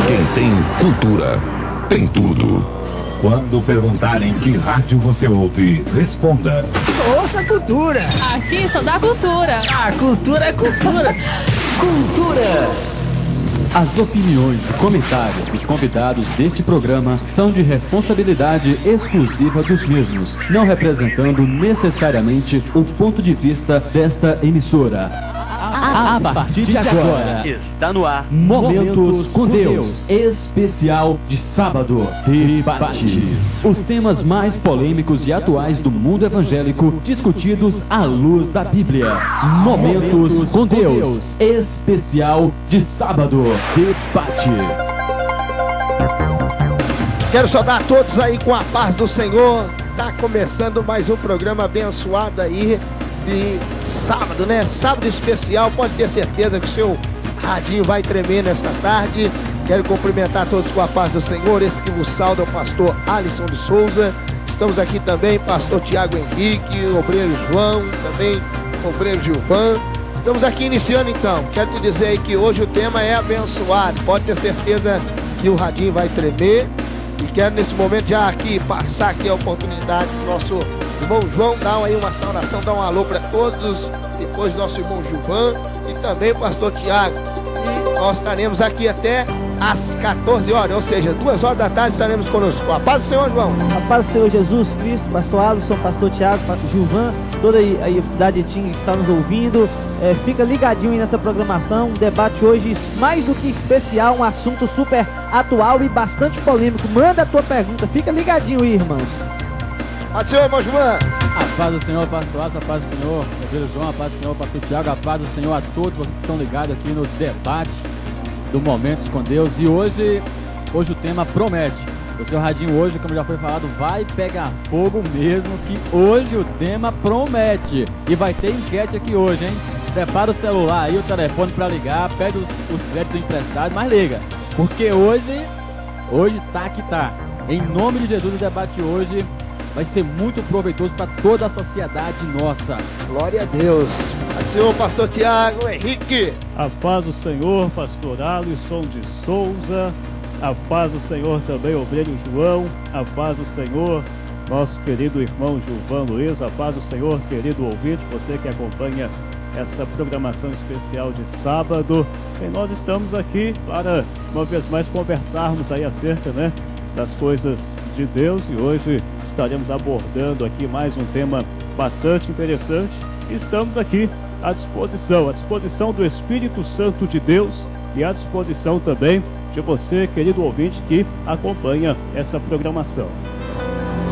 Quem tem cultura, tem tudo. Quando perguntarem que rádio você ouve, responda: Só ouça cultura. Aqui só dá cultura. A cultura é cultura. Cultura. As opiniões e comentários dos convidados deste programa são de responsabilidade exclusiva dos mesmos, não representando necessariamente o ponto de vista desta emissora. A partir de agora, está no ar Momentos com Deus, especial de sábado, debate. Os temas mais polêmicos e atuais do mundo evangélico discutidos à luz da Bíblia. Momentos com Deus, especial de sábado, debate. Quero saudar a todos aí com a paz do Senhor. Tá começando mais um programa abençoado aí de sábado, né? Sábado especial, pode ter certeza que o seu radinho vai tremer nesta tarde. Quero cumprimentar todos com a paz do Senhor. Esse que vos sauda é o pastor Alisson de Souza. Estamos aqui também, pastor Tiago Henrique, o obreiro João, também o obreiro Gilvan. Estamos aqui iniciando então. Quero te dizer aí que hoje o tema é abençoado. Pode ter certeza que o radinho vai tremer. E quero nesse momento já aqui passar aqui a oportunidade do nosso irmão João dar aí uma saudação, dar um alô para todos, depois do nosso irmão Gilvan e também o pastor Tiago. E nós estaremos aqui até às 14 horas, ou seja, 2 horas da tarde estaremos conosco. A paz do Senhor, João. A paz do Senhor Jesus Cristo, pastor Alisson, pastor Tiago, pastor Gilvan, toda aí a cidade de Tinga que está nos ouvindo. Fica ligadinho aí nessa programação, um debate hoje mais do que especial, um assunto super atual e bastante polêmico. Manda a tua pergunta, fica ligadinho aí, irmãos. Paz do Senhor, irmão Gilvan. A paz do Senhor, pastor Asa, a paz do Senhor, obreiro João, a paz do Senhor, pastor Tiago, a paz do Senhor a todos vocês que estão ligados aqui no debate do Momentos com Deus. E hoje o tema promete. O seu radinho hoje, como já foi falado, vai pegar fogo mesmo, que hoje o tema promete. E vai ter enquete aqui hoje, hein? Prepara o celular aí, o telefone para ligar, pede os créditos emprestados, mas liga. Porque hoje tá que tá. Em nome de Jesus, o debate hoje vai ser muito proveitoso para toda a sociedade nossa. Glória a Deus. Paz do Senhor, pastor Tiago Henrique. A paz do Senhor, pastor Alisson de Souza. A paz do Senhor também, obreiro João. A paz do Senhor, nosso querido irmão Gilvan Luiz. A paz do Senhor, querido ouvinte, você que acompanha essa programação especial de sábado. E nós estamos aqui para, uma vez mais, conversarmos aí acerca, né, das coisas de Deus. E hoje estaremos abordando aqui mais um tema bastante interessante. E estamos aqui à disposição do Espírito Santo de Deus e à disposição também de você, querido ouvinte, que acompanha essa programação.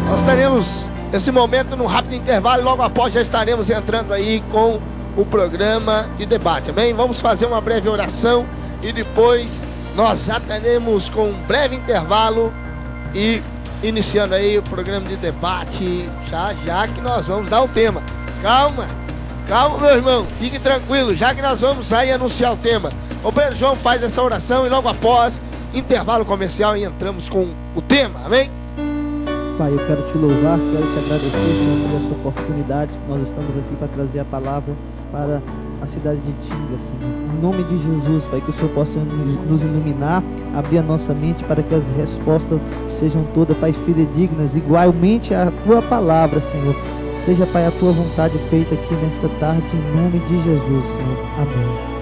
Nós estaremos nesse momento num rápido intervalo, logo após já estaremos entrando aí com o programa de debate, amém? Vamos fazer uma breve oração e depois nós já teremos com um breve intervalo e iniciando aí o programa de debate, já que nós vamos dar o tema. Calma, meu irmão, fique tranquilo, já que nós vamos aí anunciar o tema. O obreiro João faz essa oração e logo após, intervalo comercial, e entramos com o tema, amém? Pai, eu quero te louvar, quero te agradecer, Senhor, por essa oportunidade. Nós estamos aqui para trazer a palavra para a cidade de Tinga, Senhor. Em nome de Jesus, Pai, que o Senhor possa nos iluminar, abrir a nossa mente para que as respostas sejam todas, Pai, fidedignas, igualmente à tua palavra, Senhor. Seja, Pai, a tua vontade feita aqui nesta tarde, em nome de Jesus, Senhor. Amém.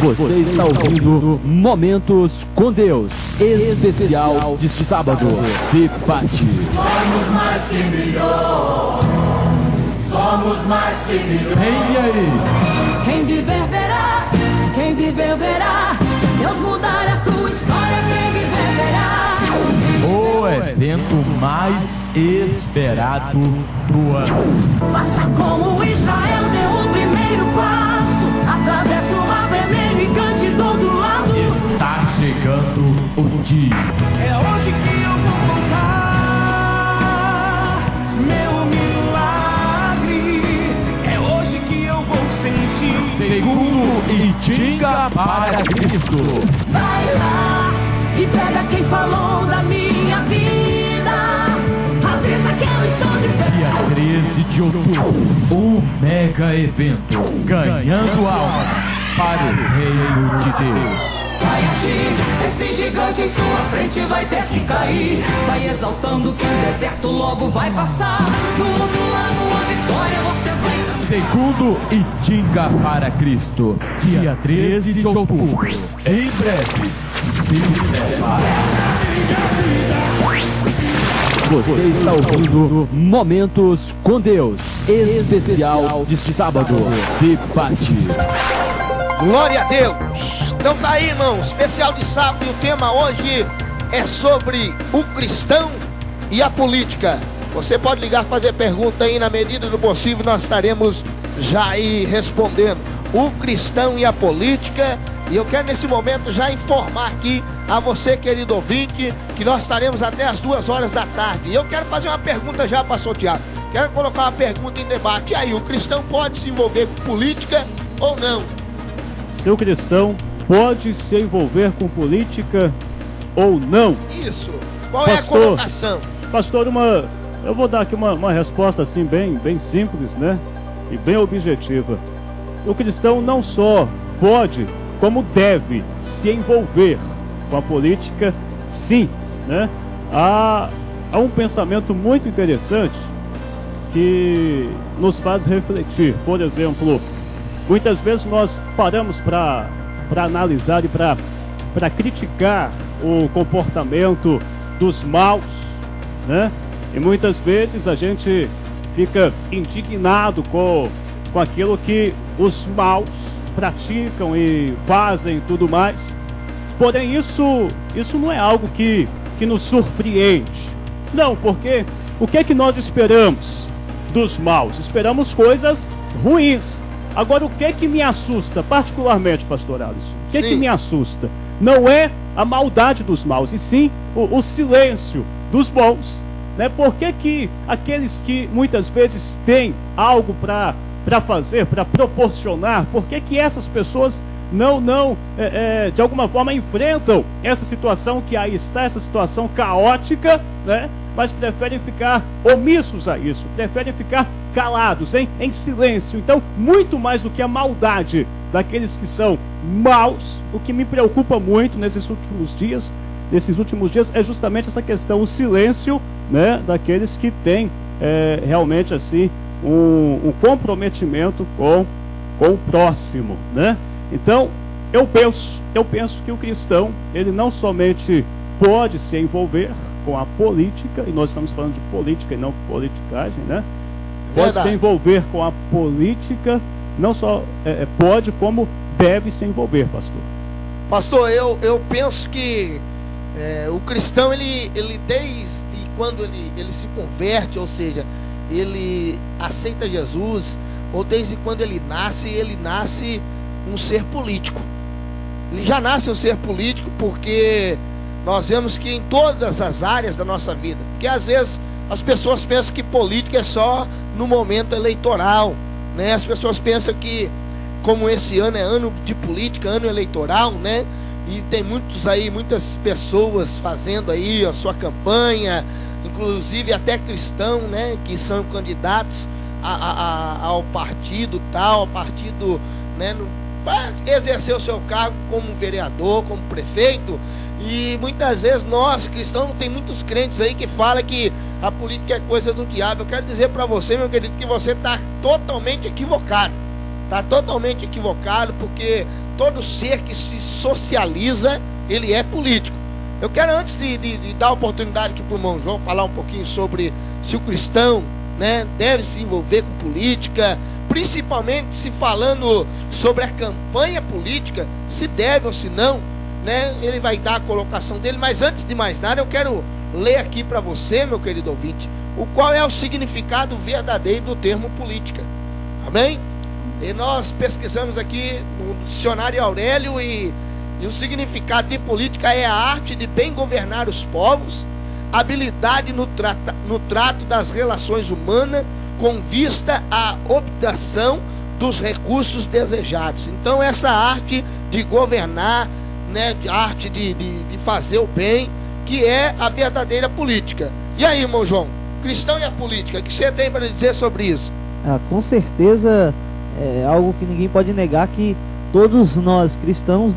Você está ouvindo Momentos com Deus, especial de sábado, debate. Somos mais que milhões, somos mais que milhões. Vem aí! Quem viver verá, quem viver verá. Deus mudar a tua história, quem viver verá. O evento mais esperado do ano. Faça como Israel deu o primeiro passo, atravessa o mar vermelho e cante do outro lado. Está chegando o dia. É hoje que eu vou contar meu milagre. É hoje que eu vou sentir. Segundo Itinga para Cristo. Vai lá e pega quem falou da minha vida. Avisa que eu estou de pé. Dia 13 de outubro, um mega evento, ganhando almas para o reino de Deus. Vai agir, esse gigante em sua frente vai ter que cair. Vai exaltando que o deserto logo vai passar. Do outro lado a vitória você vai. Segundo Itinga para Cristo, dia 13 de outubro. Em breve, se prepara. Você está ouvindo Momentos com Deus, especial de sábado, debate. Glória a Deus! Então tá aí, irmão, especial de sábado, e o tema hoje é sobre o cristão e a política. Você pode ligar, fazer pergunta aí, na medida do possível nós estaremos já aí respondendo. O cristão e a política. E eu quero nesse momento já informar aqui a você, querido ouvinte, que nós estaremos até as 2 horas da tarde. E eu quero fazer uma pergunta já, pastor Tiago. Quero colocar uma pergunta em debate. E aí, o cristão pode se envolver com política ou não? Se o cristão pode se envolver com política ou não? Isso. Qual é a colocação? Pastor, eu vou dar aqui uma resposta assim bem simples, né? E bem objetiva. O cristão não só pode, como deve se envolver com a política, sim, né? Há um pensamento muito interessante que nos faz refletir. Por exemplo, muitas vezes nós paramos para analisar e para criticar o comportamento dos maus, né? E muitas vezes a gente fica indignado com aquilo que os maus praticam e fazem e tudo mais. Porém, isso não é algo que nos surpreende. Não, porque o que é que nós esperamos dos maus? Esperamos coisas ruins. Agora, o que é que me assusta, particularmente, pastor Alisson? O que é que me assusta? Não é a maldade dos maus, e sim o silêncio dos bons. Né? Por que aqueles que muitas vezes têm algo para fazer, para proporcionar, por que essas pessoas não de alguma forma enfrentam essa situação que aí está, essa situação caótica, né? Mas preferem ficar omissos a isso, preferem ficar calados, em silêncio? Então, muito mais do que a maldade daqueles que são maus, o que me preocupa muito nesses últimos dias é justamente essa questão, o silêncio, né, daqueles que têm realmente assim um comprometimento com o próximo, né? Então, eu penso que o cristão, ele não somente pode se envolver com a política, e nós estamos falando de política e não politicagem, né? Pode se envolver com a política, não só pode, como deve se envolver, pastor. Pastor, eu penso que o cristão, ele desde quando ele se converte, ou seja, ele aceita Jesus, ou desde quando ele nasce um ser político. Ele já nasce um ser político, porque nós vemos que em todas as áreas da nossa vida, porque às vezes as pessoas pensam que política é só no momento eleitoral, né? As pessoas pensam que, como esse ano é ano de política, ano eleitoral, né? E tem muitas pessoas fazendo aí a sua campanha, inclusive até cristãos, né? Que são candidatos ao partido tal, ao partido, né? Para exercer o seu cargo como vereador, como prefeito. E muitas vezes nós cristãos, tem muitos crentes aí que falam que a política é coisa do diabo. Eu quero dizer para você, meu querido, que você está totalmente equivocado. Está totalmente equivocado, porque todo ser que se socializa, ele é político. Eu quero, antes de dar a oportunidade aqui para o irmão João falar um pouquinho sobre se o cristão, né, deve se envolver com política, principalmente se falando sobre a campanha política, se deve ou se não, né? Ele vai dar a colocação dele, mas antes de mais nada eu quero ler aqui para você, meu querido ouvinte, qual é o significado verdadeiro do termo política. Amém? E nós pesquisamos aqui no dicionário Aurélio, e o significado de política é a arte de bem governar os povos, habilidade no trato das relações humanas, com vista à obtenção dos recursos desejados. Então, essa arte de governar, né, a arte de fazer o bem, que é a verdadeira política. E aí, irmão João, cristão e a política. O que você tem para dizer sobre isso? Com certeza é algo que ninguém pode negar, que todos nós cristãos,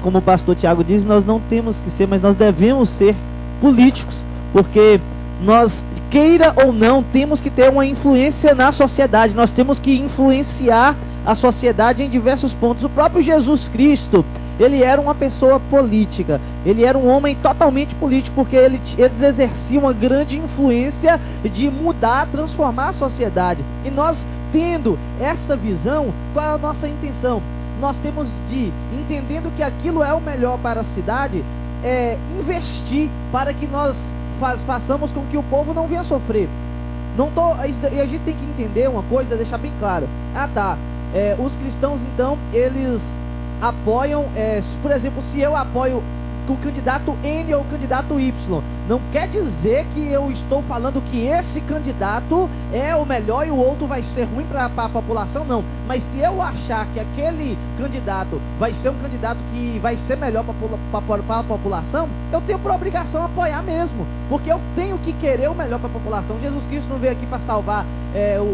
como o pastor Tiago diz, nós não temos que ser, mas nós devemos ser políticos, porque nós, queira ou não, temos que ter uma influência na sociedade, nós temos que influenciar a sociedade em diversos pontos. O próprio Jesus Cristo, ele era uma pessoa política, ele era um homem totalmente político, porque eles exerciam uma grande influência de mudar, transformar a sociedade. E nós, tendo esta visão, qual é a nossa intenção? Nós temos de, entendendo que aquilo é o melhor para a cidade, investir para que nós façamos com que o povo não venha sofrer. E a gente tem que entender uma coisa, deixar bem claro. Os cristãos, então, eles apoiam, por exemplo, se eu apoio o candidato N ou o candidato Y, não quer dizer que eu estou falando que esse candidato é o melhor e o outro vai ser ruim para a população, não. Mas se eu achar que aquele candidato vai ser um candidato que vai ser melhor para a população, eu tenho por obrigação apoiar mesmo, porque eu tenho que querer o melhor para a população. Jesus Cristo não veio aqui para salvar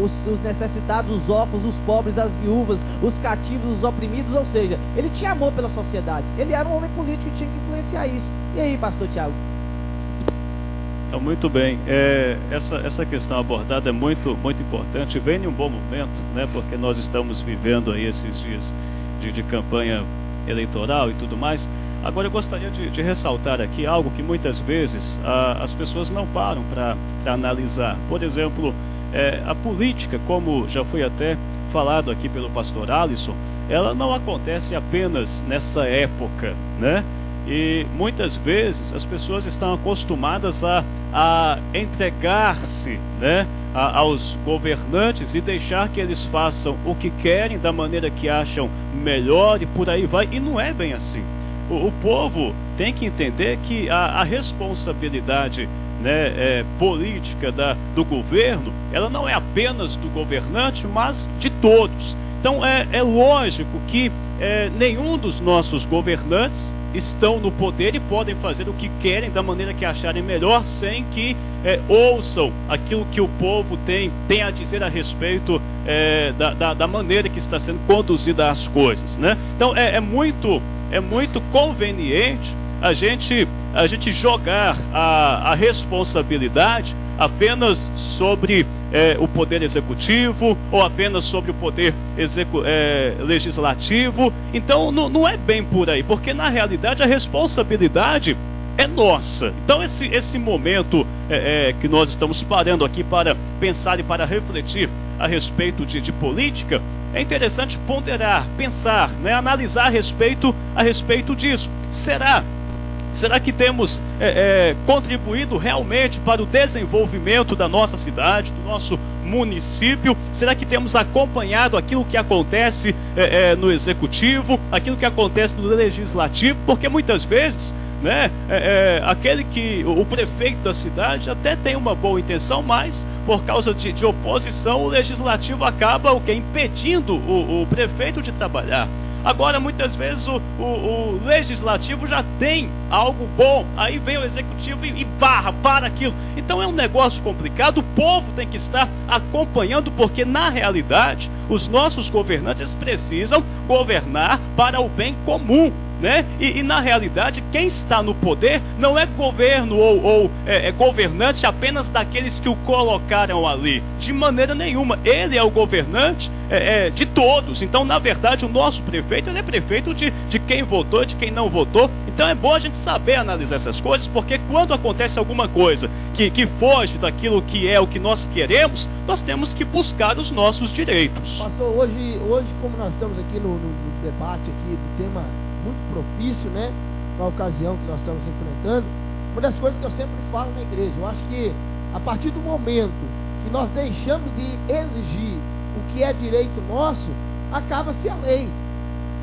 os necessitados, os órfãos, os pobres, as viúvas, os cativos, os oprimidos, ou seja, ele tinha amor pela sociedade, ele era um homem político e tinha que influenciar isso. E aí, pastor Tiago? Então, muito bem, essa questão abordada é muito, muito importante, vem em um bom momento, né, porque nós estamos vivendo aí esses dias de campanha eleitoral e tudo mais. Agora eu gostaria de ressaltar aqui algo que muitas vezes as pessoas não param para analisar. Por exemplo, a política, como já foi até falado aqui pelo pastor Alisson, ela não acontece apenas nessa época, né? E muitas vezes as pessoas estão acostumadas a entregar-se, né, aos governantes e deixar que eles façam o que querem, da maneira que acham melhor e por aí vai. E não é bem assim. O povo tem que entender que a responsabilidade, né, política do governo, ela não é apenas do governante, mas de todos. Então é lógico que nenhum dos nossos governantes estão no poder e podem fazer o que querem da maneira que acharem melhor, sem que ouçam aquilo que o povo tem a dizer a respeito da maneira que está sendo conduzida as coisas, né? Então é muito conveniente a gente jogar a responsabilidade apenas sobre o poder executivo ou apenas sobre o poder legislativo. Então não é bem por aí, porque na realidade a responsabilidade é nossa. Então esse momento que nós estamos parando aqui para pensar e para refletir a respeito de política, é interessante ponderar, pensar, né, analisar a respeito disso. Será que temos contribuído realmente para o desenvolvimento da nossa cidade, do nosso município? Será que temos acompanhado aquilo que acontece no executivo, aquilo que acontece no legislativo? Porque muitas vezes, né, o prefeito da cidade até tem uma boa intenção, mas por causa de oposição, o legislativo acaba impedindo o prefeito de trabalhar. Agora, muitas vezes, o legislativo já tem algo bom, aí vem o executivo e para aquilo. Então é um negócio complicado, o povo tem que estar acompanhando, porque na realidade, os nossos governantes precisam governar para o bem comum, né? E na realidade, quem está no poder não é governo ou governante apenas daqueles que o colocaram ali, de maneira nenhuma. Ele é o governante de todos. Então, na verdade, o nosso prefeito, ele é prefeito de quem votou e de quem não votou. Então é bom a gente saber analisar essas coisas, porque quando acontece alguma coisa que foge daquilo que é o que nós queremos, nós temos que buscar os nossos direitos. Pastor, hoje como nós estamos aqui no debate aqui do tema muito propício, né, para a ocasião que nós estamos enfrentando, uma das coisas que eu sempre falo na igreja, eu acho que a partir do momento que nós deixamos de exigir o que é direito nosso, acaba-se a lei,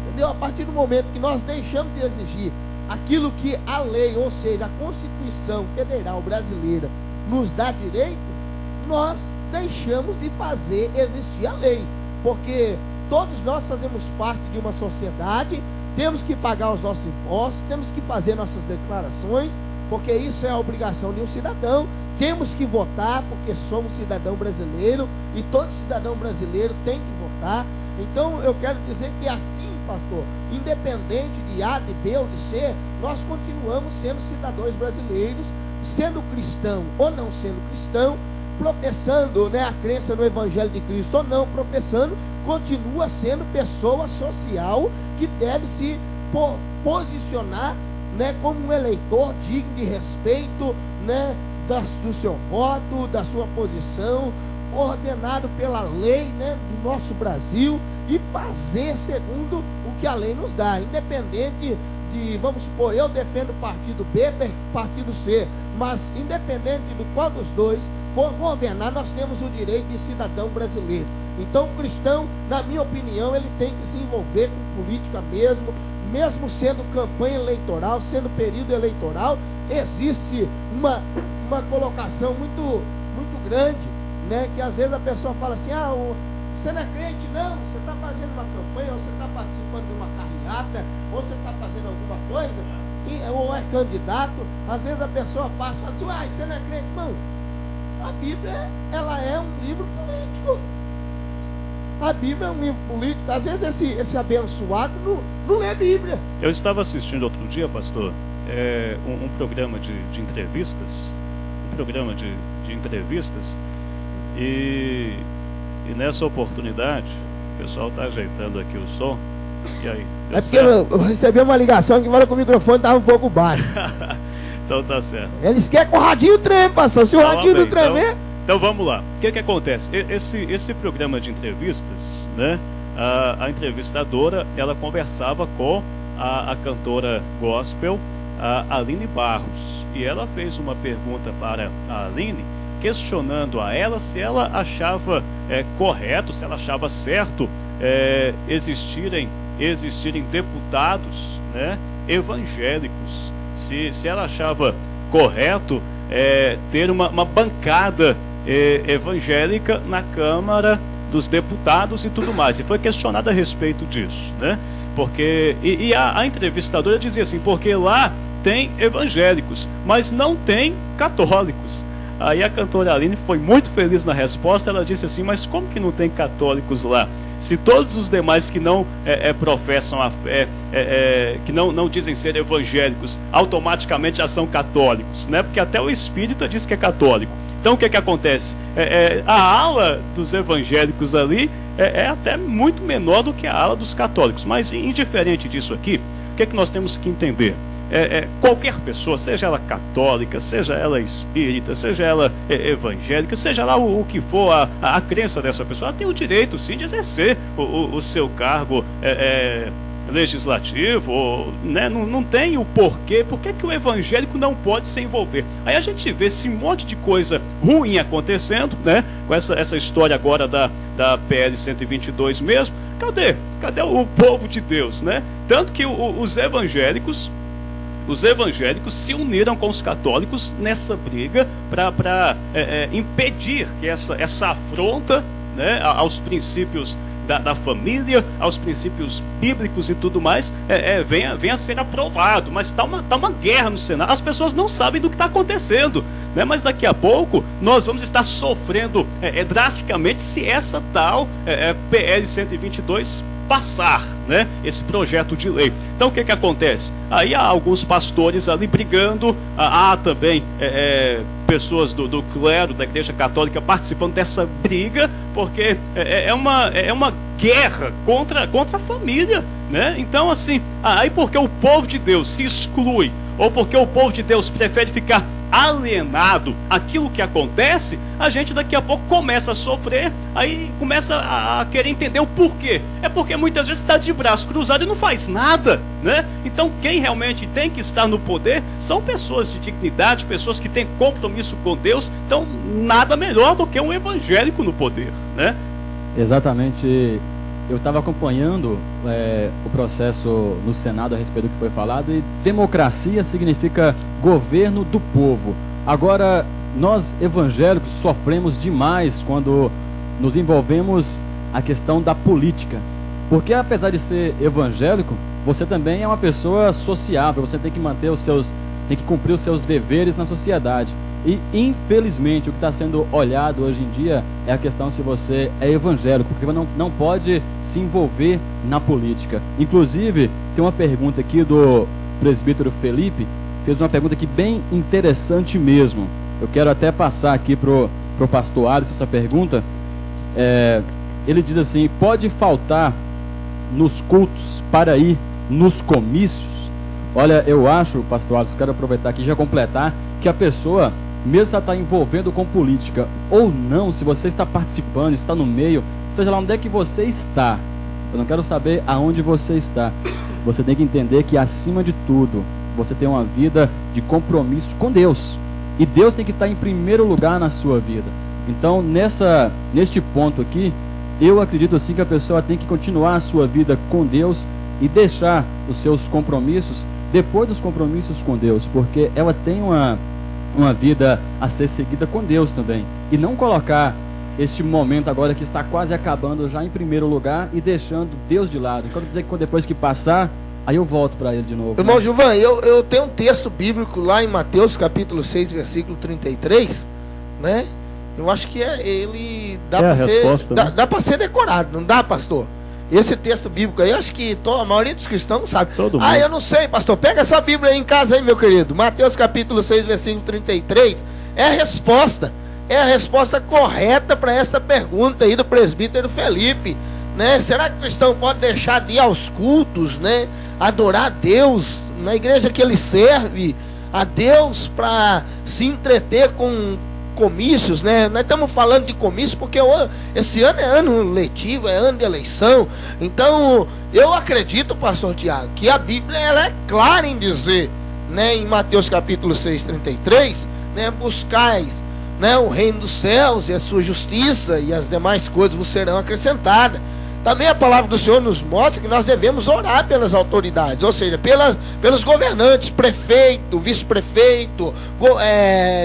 entendeu? A partir do momento que nós deixamos de exigir aquilo que a lei, ou seja, a Constituição Federal Brasileira nos dá direito, nós deixamos de fazer existir a lei, porque todos nós fazemos parte de uma sociedade, temos que pagar os nossos impostos, temos que fazer nossas declarações, porque isso é a obrigação de um cidadão, temos que votar porque somos cidadão brasileiro e todo cidadão brasileiro tem que votar. Então eu quero dizer que assim, pastor, independente de A, de B ou de C, nós continuamos sendo cidadãos brasileiros, sendo cristão ou não sendo cristão, professando, né, a crença no Evangelho de Cristo ou não professando, continua sendo pessoa social que deve se posicionar, né, como um eleitor digno de respeito, né, do seu voto, da sua posição, ordenado pela lei, né, do nosso Brasil, e fazer segundo o que a lei nos dá, independente de, vamos supor, eu defendo o partido B, partido C, mas independente do qual dos dois for governar, nós temos o direito de cidadão brasileiro. Então o cristão, na minha opinião, ele tem que se envolver com política mesmo sendo campanha eleitoral, sendo período eleitoral, existe uma colocação muito grande, né, que às vezes a pessoa fala assim, você não é crente não, você está fazendo uma campanha, ou você está participando de uma carreata, ou você está fazendo alguma coisa, ou é candidato, às vezes a pessoa passa e fala assim, você não é crente? Não, a Bíblia, ela é um livro político. A Bíblia é um livro político. Às vezes esse abençoado não lê a Bíblia. Eu estava assistindo outro dia, pastor, um programa de entrevistas, e nessa oportunidade, o pessoal está ajeitando aqui o som. E aí? É porque eu recebi uma ligação que agora com o microfone estava um pouco baixo. Então tá certo. Eles querem que o radinho treme, pastor. Se o radinho não tremer... Então vamos lá. O que acontece? Esse programa de entrevistas, né? A entrevistadora, ela conversava com a cantora gospel, a Aline Barros. E ela fez uma pergunta para a Aline, questionando a ela se ela achava correto, se ela achava certo existirem deputados, né, evangélicos, se ela achava correto ter uma bancada evangélica na Câmara dos Deputados e tudo mais. E foi questionada a respeito disso, né? Porque a entrevistadora dizia assim, porque lá tem evangélicos, mas não tem católicos. Aí a cantora Aline foi muito feliz na resposta. Ela disse assim, mas como que não tem católicos lá? Se todos os demais que não professam a fé, que não dizem ser evangélicos, automaticamente já são católicos, né? Porque até o espírita diz que é católico. Então o que acontece? A ala dos evangélicos ali é até muito menor do que a ala dos católicos. Mas indiferente disso aqui, o que nós temos que entender? Qualquer pessoa, seja ela católica, seja ela espírita, seja ela evangélica, seja lá o que for a crença dessa pessoa, ela tem o direito sim de exercer o seu cargo legislativo, né? Não tem o porquê. Por que o evangélico não pode se envolver? Aí a gente vê esse monte de coisa ruim acontecendo, né? Com essa história agora da PL 122 mesmo. Cadê o povo de Deus, né? Tanto que os evangélicos se uniram com os católicos nessa briga para impedir que essa afronta, né, aos princípios da família, aos princípios bíblicos e tudo mais, venha a ser aprovado. Mas está uma guerra no Senado. As pessoas não sabem do que está acontecendo, né? Mas daqui a pouco nós vamos estar sofrendo drasticamente se essa tal PL 122 passar, né, esse projeto de lei. Então o que acontece? Aí há alguns pastores ali brigando, há também pessoas do clero da Igreja Católica participando dessa briga, porque é uma guerra contra a família, né? Então assim, aí porque o povo de Deus se exclui, ou porque o povo de Deus prefere ficar alienado àquilo que acontece, a gente daqui a pouco começa a sofrer, aí começa a querer entender o porquê. É porque muitas vezes está de braço cruzado e não faz nada, né? Então quem realmente tem que estar no poder são pessoas de dignidade, pessoas que têm compromisso com Deus. Então nada melhor do que um evangélico no poder, né? Exatamente. Eu estava acompanhando o processo no Senado a respeito do que foi falado, e democracia significa governo do povo. Agora, nós evangélicos sofremos demais quando nos envolvemos a questão da política. Porque apesar de ser evangélico, você também é uma pessoa sociável, você tem que manter tem que cumprir os seus deveres na sociedade. E infelizmente o que está sendo olhado hoje em dia é a questão se você é evangélico, porque não pode se envolver na política. Inclusive, tem uma pergunta aqui do presbítero Felipe, fez uma pergunta aqui bem interessante mesmo. Eu quero até passar aqui pro pastor Alisson essa pergunta. Ele diz assim: pode faltar nos cultos para ir nos comícios? Olha, eu acho, pastor Alisson, quero aproveitar aqui e já completar, que a pessoa, mesmo se ela está envolvendo com política ou não, se você está participando, está no meio, seja lá onde é que você está, eu não quero saber aonde você está, você tem que entender que acima de tudo, você tem uma vida de compromisso com Deus, e Deus tem que estar em primeiro lugar na sua vida. Então, neste ponto aqui, eu acredito assim que a pessoa tem que continuar a sua vida com Deus e deixar os seus compromissos depois dos compromissos com Deus, porque ela tem uma vida a ser seguida com Deus também, e não colocar este momento agora que está quase acabando já em primeiro lugar e deixando Deus de lado. Quero dizer que depois que passar, aí eu volto para ele de novo. Irmão Gilvan, eu tenho um texto bíblico lá em Mateus capítulo 6, versículo 33, né? Eu acho que ele dá para ser decorado, não dá, pastor? Esse texto bíblico aí, acho que a maioria dos cristãos sabe. Eu não sei, pastor. Pega essa Bíblia aí em casa aí, meu querido. Mateus capítulo 6, versículo 33. É a resposta correta para essa pergunta aí do presbítero Felipe, né? Será que o cristão pode deixar de ir aos cultos, né? Adorar a Deus na igreja que ele serve, a Deus, para se entreter com comícios, né? Nós estamos falando de comício porque esse ano é ano letivo, é ano de eleição. Então, eu acredito, pastor Tiago, que a Bíblia ela é clara em dizer, né, em Mateus capítulo 6, 33, né, buscais, né, o reino dos céus e a sua justiça, e as demais coisas vos serão acrescentadas. Também a palavra do Senhor nos mostra que nós devemos orar pelas autoridades, ou seja, pelos governantes, prefeito, vice-prefeito,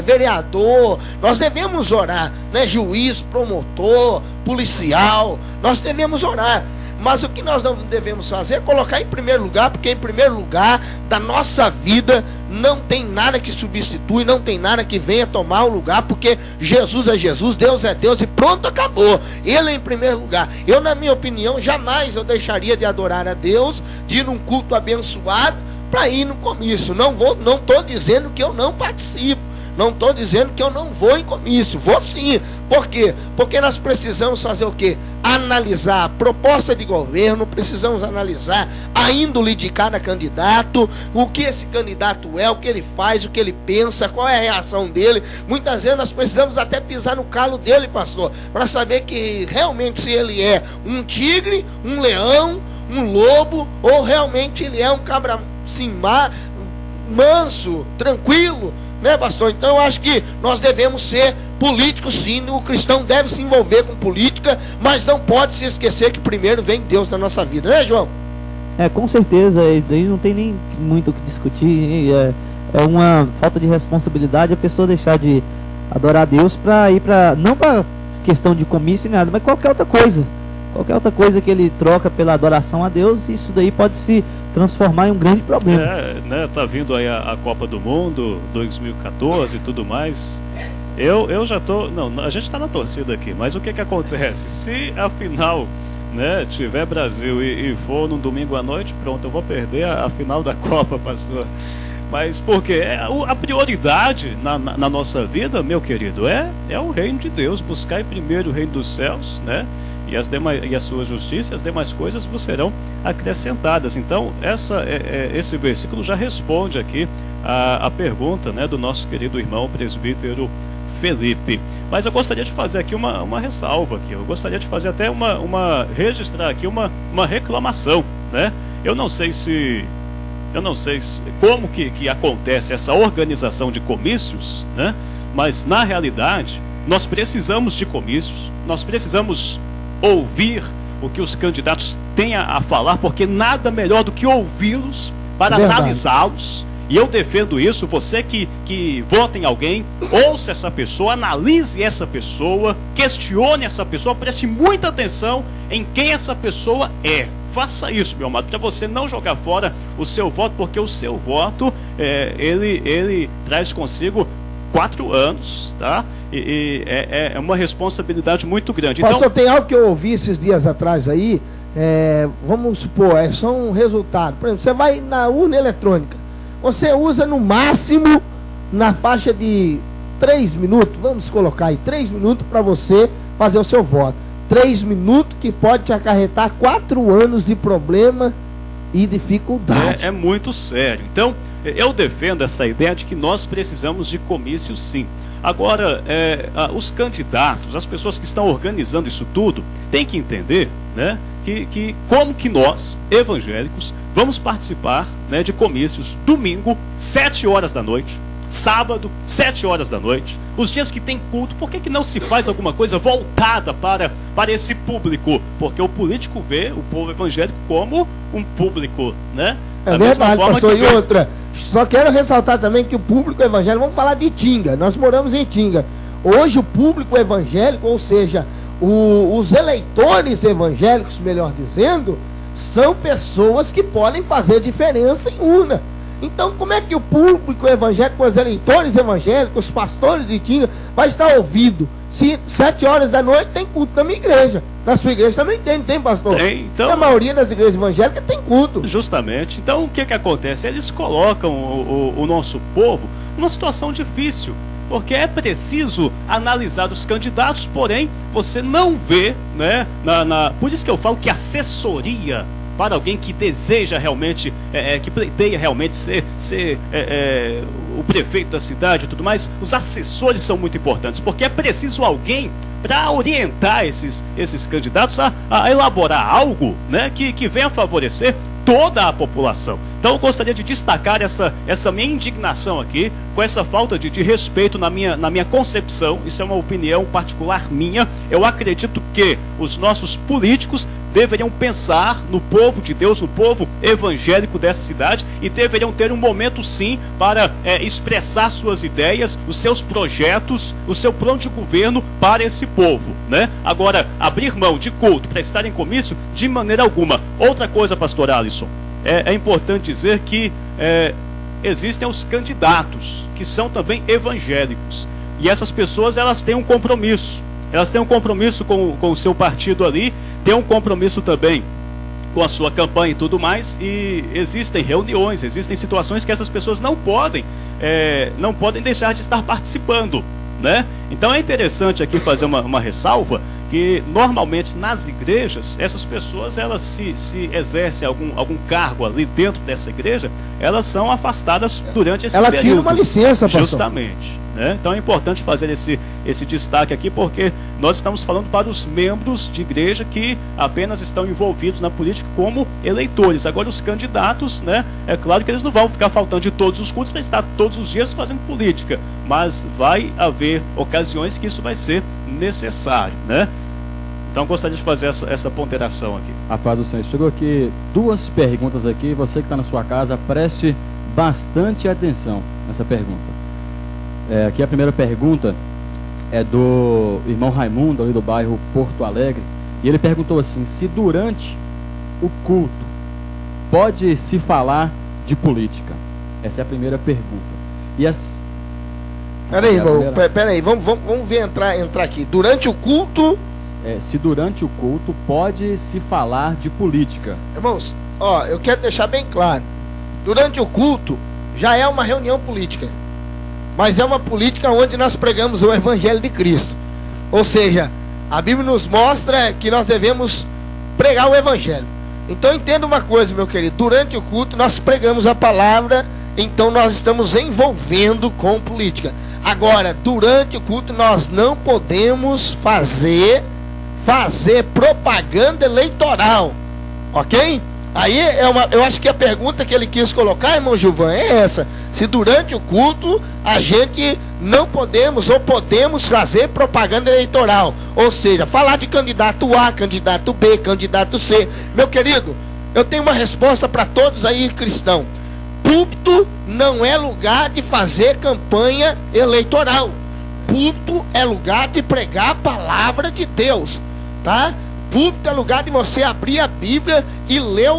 vereador. Nós devemos orar, né? Juiz, promotor, policial, nós devemos orar. Mas o que nós não devemos fazer é colocar em primeiro lugar, porque em primeiro lugar da nossa vida não tem nada que substitui, não tem nada que venha tomar o lugar, porque Jesus é Jesus, Deus é Deus e pronto, acabou. Ele é em primeiro lugar. Eu, na minha opinião, jamais eu deixaria de adorar a Deus, de ir num culto abençoado para ir no comício. Não estou dizendo que eu não participo. Não estou dizendo que eu não vou em comício, vou sim. Por quê? Porque nós precisamos fazer o quê? Analisar a proposta de governo, precisamos analisar a índole de cada candidato, o que esse candidato é, o que ele faz, o que ele pensa, qual é a reação dele. Muitas vezes nós precisamos até pisar no calo dele, pastor, para saber que realmente se ele é um tigre, um leão, um lobo, ou realmente ele é um cabra assim, manso, tranquilo, né, pastor? Então eu acho que nós devemos ser políticos sim, o cristão deve se envolver com política, mas não pode se esquecer que primeiro vem Deus na nossa vida, né, João? Com certeza, daí não tem nem muito o que discutir, é uma falta de responsabilidade a pessoa deixar de adorar a Deus para ir para, não para questão de comício e nada, mas qualquer outra coisa que ele troca pela adoração a Deus, isso daí pode se transformar em um grande problema. Né, tá vindo aí a Copa do Mundo 2014 e tudo mais. Eu já tô, a gente tá na torcida aqui, mas o que acontece? Se a final, né, tiver Brasil e for no domingo à noite, pronto, eu vou perder a final da Copa, pastor. Mas por quê? A prioridade na nossa vida, meu querido, é o reino de Deus, buscar primeiro o reino dos céus, né? E a sua justiça, e as demais coisas vos serão acrescentadas. Então, esse versículo já responde aqui a pergunta, né, do nosso querido irmão presbítero Felipe. Mas eu gostaria de fazer aqui uma ressalva aqui. Eu gostaria de fazer até registrar aqui uma reclamação, né? Eu não sei como que acontece essa organização de comícios, né? Mas na realidade nós precisamos de comícios, nós precisamos ouvir o que os candidatos têm a falar, porque nada melhor do que ouvi-los para analisá-los. E eu defendo isso. Você que vota em alguém, ouça essa pessoa, analise essa pessoa, questione essa pessoa, preste muita atenção em quem essa pessoa é. Faça isso, meu amado, para você não jogar fora o seu voto, porque o seu voto ele traz consigo 4 anos, tá? E é uma responsabilidade muito grande. Pastor, Então, tem algo que eu ouvi esses dias atrás aí, vamos supor, só um resultado. Por exemplo, você vai na urna eletrônica, você usa no máximo na faixa de 3 minutos, vamos colocar aí 3 minutos para você fazer o seu voto. 3 minutos que pode te acarretar 4 anos de problema e dificuldade. É muito sério. Então, eu defendo essa ideia de que nós precisamos de comício, sim. Agora, os candidatos, as pessoas que estão organizando isso tudo, têm que entender, né, que como que nós, evangélicos, vamos participar, né, de comícios domingo, 7 horas da noite, sábado, 7 horas da noite, os dias que tem culto. Por que não se faz alguma coisa voltada para esse público? Porque o político vê o povo evangélico como um público, né? É verdade, pastor. E outra, só quero ressaltar também que o público evangélico, vamos falar de Tinga, nós moramos em Tinga. Hoje o público evangélico, ou seja, os eleitores evangélicos, melhor dizendo, são pessoas que podem fazer diferença em urna. Então, como é que o público evangélico, os eleitores evangélicos, os pastores de Tinga, vai estar ouvindo? Se 7 horas da noite tem culto na minha igreja. Na sua igreja também tem, pastor? Tem, então... A maioria das igrejas evangélicas tem culto. Justamente. Então, o que acontece? Eles colocam o nosso povo numa situação difícil, porque é preciso analisar os candidatos, porém, você não vê, né? Por isso que eu falo que assessoria para alguém que deseja realmente, que pleiteia realmente ser o prefeito da cidade e tudo mais, os assessores são muito importantes, porque é preciso alguém para orientar esses candidatos a elaborar algo, né, que venha favorecer toda a população. Então eu gostaria de destacar essa minha indignação aqui, com essa falta de respeito na minha concepção. Isso é uma opinião particular minha. Eu acredito que os nossos políticos deveriam pensar no povo de Deus, no povo evangélico dessa cidade, e deveriam ter um momento sim para expressar suas ideias, os seus projetos, o seu plano de governo para esse povo, né? Agora, abrir mão de culto para estar em comício, de maneira alguma. Outra coisa, pastor Alisson, é importante dizer que existem os candidatos que são também evangélicos, e essas pessoas, elas têm um compromisso. Elas têm um compromisso com o seu partido ali, têm um compromisso também com a sua campanha e tudo mais, e existem reuniões, existem situações que essas pessoas não podem deixar de estar participando, né? Então é interessante aqui fazer uma ressalva, que normalmente nas igrejas, essas pessoas, elas se exercem algum cargo ali dentro dessa igreja, elas são afastadas durante esse período. Ela tira uma licença, pastor. Justamente, né? Então é importante fazer esse destaque aqui, porque nós estamos falando para os membros de igreja que apenas estão envolvidos na política como eleitores. Agora os candidatos, né? É claro que eles não vão ficar faltando de todos os cultos para estar todos os dias fazendo política, mas vai haver ocasiões que isso vai ser necessário, né? Então gostaria de fazer essa ponderação aqui. A paz do Senhor. Chegou aqui 2 perguntas aqui. Você que está na sua casa, preste bastante atenção nessa pergunta. Aqui a primeira pergunta é do irmão Raimundo, ali do bairro Porto Alegre. E ele perguntou assim: se durante o culto pode se falar de política? Essa é a primeira pergunta. E as... Peraí, irmão, peraí, vamos ver entrar aqui. Durante o culto... se durante o culto pode se falar de política. Irmãos, eu quero deixar bem claro. Durante o culto já é uma reunião política, mas é uma política onde nós pregamos o Evangelho de Cristo. Ou seja, a Bíblia nos mostra que nós devemos pregar o Evangelho. Então entenda uma coisa, meu querido. Durante o culto nós pregamos a palavra, então nós estamos envolvendo com política. Agora, durante o culto nós não podemos fazer propaganda eleitoral, ok? Aí eu acho que a pergunta que ele quis colocar, irmão Gilvan, é essa: se durante o culto a gente não podemos ou podemos fazer propaganda eleitoral, ou seja, falar de candidato A, candidato B, candidato C. Meu querido, eu tenho uma resposta para todos aí cristãos: púlpito não é lugar de fazer campanha eleitoral. Púlpito é lugar de pregar a palavra de Deus, tá? púlpito é lugar de você abrir a Bíblia e ler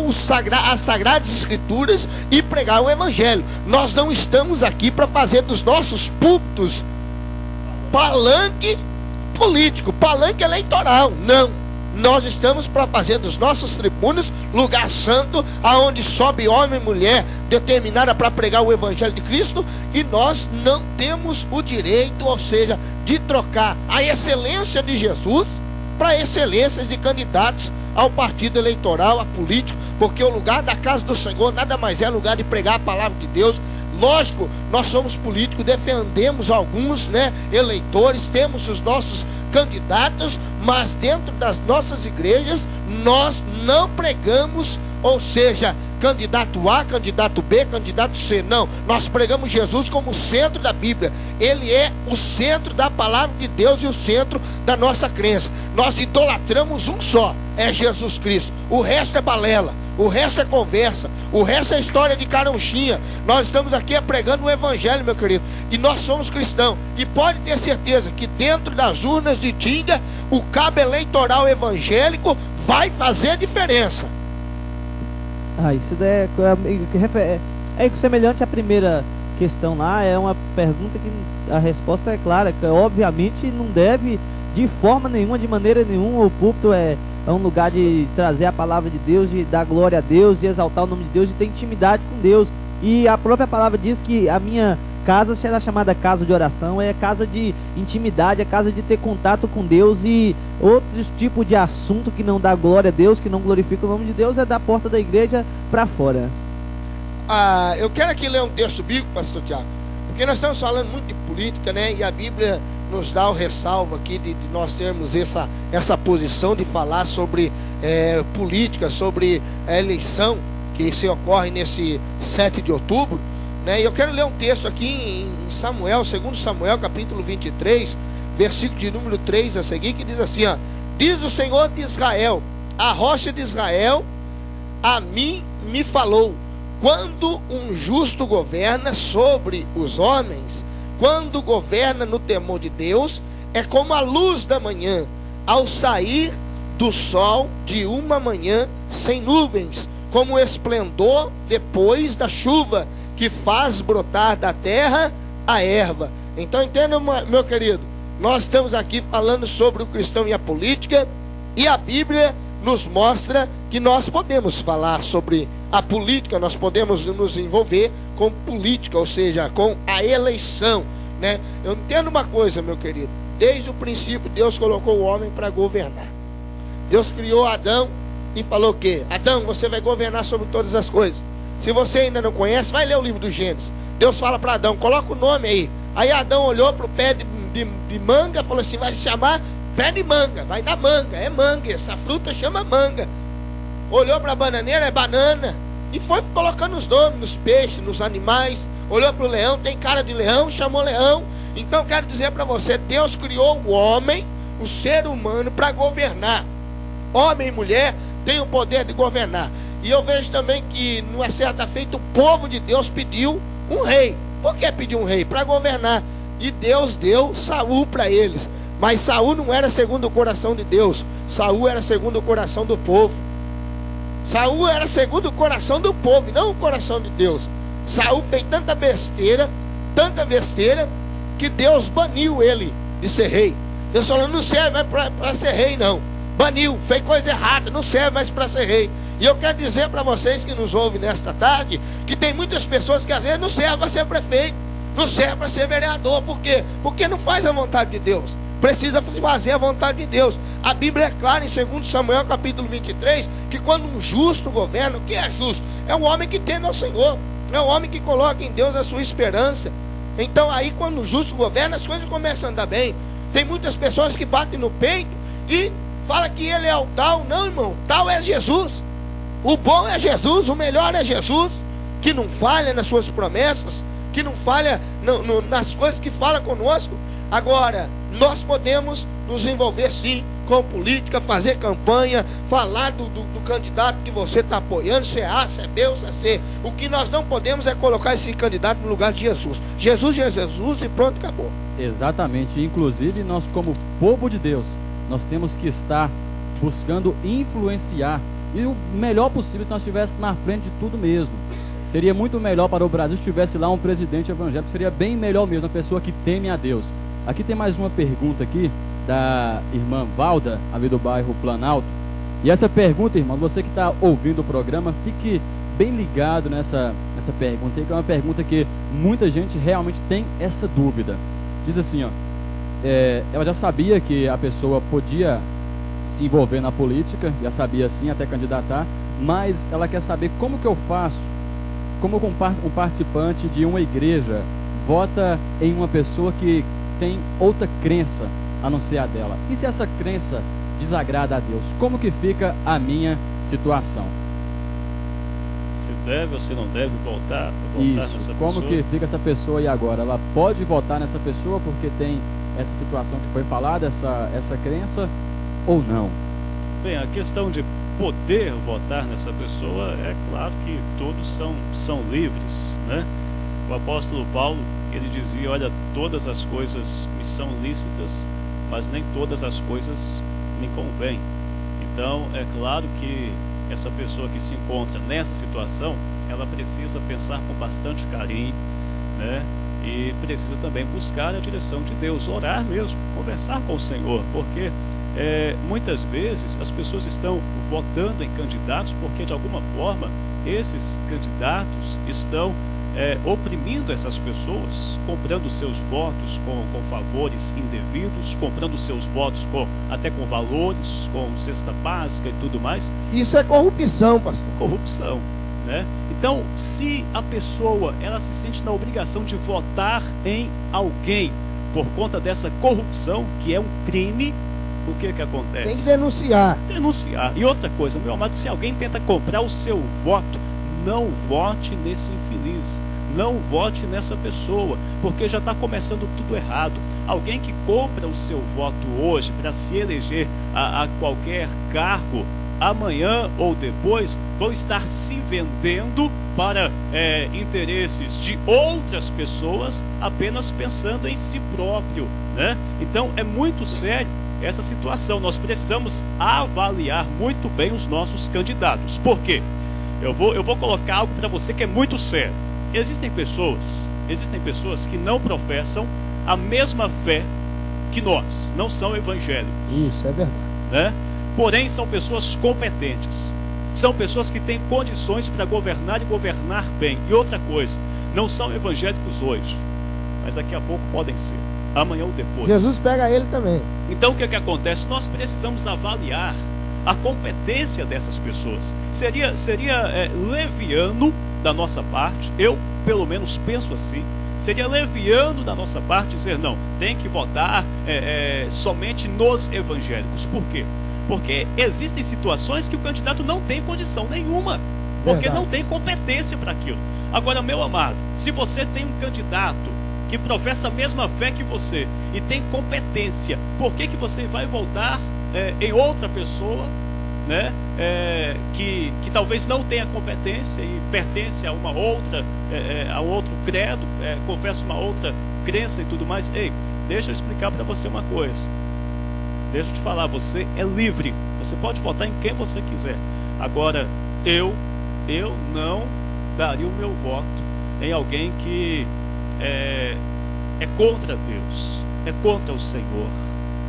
as Sagradas Escrituras e pregar o Evangelho. Nós não estamos aqui para fazer dos nossos púlpitos palanque político, palanque eleitoral. Não. Nós estamos para fazer dos nossos tribunos lugar santo, aonde sobe homem e mulher determinada para pregar o Evangelho de Cristo, e nós não temos o direito, ou seja, de trocar a excelência de Jesus para excelências de candidatos ao partido eleitoral, a político, porque o lugar da casa do Senhor nada mais é lugar de pregar a palavra de Deus. Lógico, nós somos políticos, defendemos alguns, eleitores, temos os nossos candidatos, mas dentro das nossas igrejas nós não pregamos, ou seja, candidato A, candidato B, candidato C. Não, nós pregamos Jesus como o centro da Bíblia. Ele é o centro da palavra de Deus e o centro da nossa crença. Nós idolatramos um só, é Jesus Cristo. O resto é balela, o resto é conversa, o resto é história de carochinha. Nós estamos aqui pregando o Evangelho, meu querido, e nós somos cristãos. E pode ter certeza que dentro das urnas de Tinga, o cabo eleitoral evangélico vai fazer diferença. Isso daí é semelhante à primeira questão lá. É uma pergunta que a resposta é clara, que obviamente não deve de forma nenhuma, de maneira nenhuma. O púlpito é um lugar de trazer a palavra de Deus, de dar glória a Deus, de exaltar o nome de Deus, de ter intimidade com Deus. E a própria palavra diz que a minha casa será chamada casa de oração, é casa de intimidade, é casa de ter contato com Deus. E outros tipos de assunto que não dá glória a Deus, que não glorifica o nome de Deus, é da porta da igreja para fora. Eu quero aqui ler um texto bíblico, pastor Tiago, porque nós estamos falando muito de política, e a Bíblia nos dá o ressalvo aqui de nós termos essa posição de falar sobre política, sobre a eleição que se ocorre nesse 7 de outubro. E eu quero ler um texto aqui em Samuel, 2 Samuel, capítulo 23, versículo de número 3 a seguir, que diz assim, diz o Senhor de Israel, a rocha de Israel, a mim me falou, quando um justo governa sobre os homens, quando governa no temor de Deus, é como a luz da manhã, ao sair do sol de uma manhã sem nuvens, como o esplendor depois da chuva, que faz brotar da terra a erva. Então entenda, meu querido, nós estamos aqui falando sobre o cristão e a política, e a Bíblia nos mostra que nós podemos falar sobre a política, nós podemos nos envolver com política, ou seja, com a eleição, Eu entendo uma coisa, meu querido, desde o princípio Deus colocou o homem para governar. Deus criou Adão e falou o quê? Adão, você vai governar sobre todas as coisas. Se você ainda não conhece, vai ler o livro do Gênesis. Deus fala para Adão, coloca o nome aí. Aí Adão olhou para o pé de manga, falou assim, vai se chamar pé de manga, vai dar manga, é manga, essa fruta chama manga. Olhou para a bananeira, é banana. E foi colocando os nomes nos peixes, nos animais. Olhou para o leão, tem cara de leão, chamou leão. Então quero dizer para você, Deus criou o homem, o ser humano, para governar. Homem e mulher têm o poder de governar. E eu vejo também que, numa certa feita, o povo de Deus pediu um rei. Por que pediu um rei? Para governar. E Deus deu Saul para eles. Mas Saul não era segundo o coração de Deus. Saul era segundo o coração do povo. Saul era segundo o coração do povo, não o coração de Deus. Saul fez tanta besteira, que Deus baniu ele de ser rei. Deus falou, não serve para ser rei não. Baniu, fez coisa errada, não serve mais para ser rei. E eu quero dizer para vocês que nos ouvem nesta tarde, que tem muitas pessoas que às vezes não servem para ser prefeito, não servem para ser vereador. Por quê? Porque não faz a vontade de Deus. Precisa fazer a vontade de Deus. A Bíblia é clara em 2 Samuel capítulo 23, que quando um justo governa, o que é justo? É um homem que teme ao Senhor, é um homem que coloca em Deus a sua esperança. Então aí quando o justo governa, as coisas começam a andar bem. Tem muitas pessoas que batem no peito e falam que ele é o tal. Não, irmão, tal é Jesus. O bom é Jesus, o melhor é Jesus, que não falha nas suas promessas, que não falha nas coisas que fala conosco. Agora, nós podemos nos envolver sim com política, fazer campanha, falar do candidato que você está apoiando, se é A, se é B ou se é C. O que nós não podemos é colocar esse candidato no lugar de Jesus. Jesus é Jesus e pronto, acabou. Exatamente, inclusive nós como povo de Deus, nós temos que estar buscando influenciar. E o melhor possível se nós estivéssemos na frente de tudo mesmo. Seria muito melhor para o Brasil se tivesse lá um presidente evangélico, seria bem melhor mesmo, uma pessoa que teme a Deus. Aqui tem mais uma pergunta aqui, da irmã Valda, ali do bairro Planalto. E essa pergunta, irmão, você que está ouvindo o programa, fique bem ligado nessa pergunta, que é uma pergunta que muita gente realmente tem essa dúvida. Diz assim, ó, ela já sabia que a pessoa podia se envolver na política, já sabia sim, até candidatar, mas ela quer saber como que eu faço, como um participante de uma igreja vota em uma pessoa que tem outra crença a não ser a dela. E se essa crença desagrada a Deus, como que fica a minha situação? Se deve ou se não deve votar Isso, nessa como pessoa? que fica essa pessoa e agora? Ela pode votar nessa pessoa porque tem essa situação que foi falada, essa crença, ou não? Bem, a questão de poder votar nessa pessoa, é claro que todos são livres, né? O apóstolo Paulo, ele dizia, olha, todas as coisas me são lícitas, mas nem todas as coisas me convêm. Então, é claro que essa pessoa que se encontra nessa situação, ela precisa pensar com bastante carinho, né? E precisa também buscar a direção de Deus, orar mesmo, conversar com o Senhor, porque muitas vezes as pessoas estão votando em candidatos porque de alguma forma esses candidatos estão oprimindo essas pessoas, comprando seus votos com favores indevidos, comprando seus votos até com valores, com cesta básica e tudo mais. Isso é corrupção, pastor. Corrupção, né? Então, se a pessoa ela se sente na obrigação de votar em alguém por conta dessa corrupção, que é um crime, o que acontece? Tem que denunciar. Denunciar. E outra coisa, meu amado, se alguém tenta comprar o seu voto, não vote nesse infeliz. Não vote nessa pessoa, porque já está começando tudo errado. Alguém que compra o seu voto hoje para se eleger a qualquer cargo, amanhã ou depois vão estar se vendendo para interesses de outras pessoas, apenas pensando em si próprio, né? Então é muito sério essa situação. Nós precisamos avaliar muito bem os nossos candidatos. Por quê? Eu vou colocar algo para você que é muito sério. Existem pessoas que não professam a mesma fé que nós, não são evangélicos. Isso é verdade, né? Porém são pessoas competentes, são pessoas que têm condições para governar e governar bem. E outra coisa, não são evangélicos hoje, mas daqui a pouco podem ser, amanhã ou depois. Jesus pega ele também. Então o que acontece? Nós precisamos avaliar a competência dessas pessoas. Seria leviano da nossa parte, eu pelo menos penso assim, seria leviano da nossa parte dizer não, tem que votar somente nos evangélicos. Por quê? Porque existem situações que o candidato não tem condição nenhuma, porque Verdade. não tem competência para aquilo. Agora, meu amado, se você tem um candidato que professa a mesma fé que você e tem competência, por que você vai votar em outra pessoa, né, que talvez não tenha competência e pertence a uma outra, a outro credo, confessa uma outra crença e tudo mais? Ei, deixa eu explicar para você uma coisa. Deixa eu te falar, você é livre. Você pode votar em quem você quiser. Agora, eu não daria o meu voto em alguém que é contra Deus, é contra o Senhor.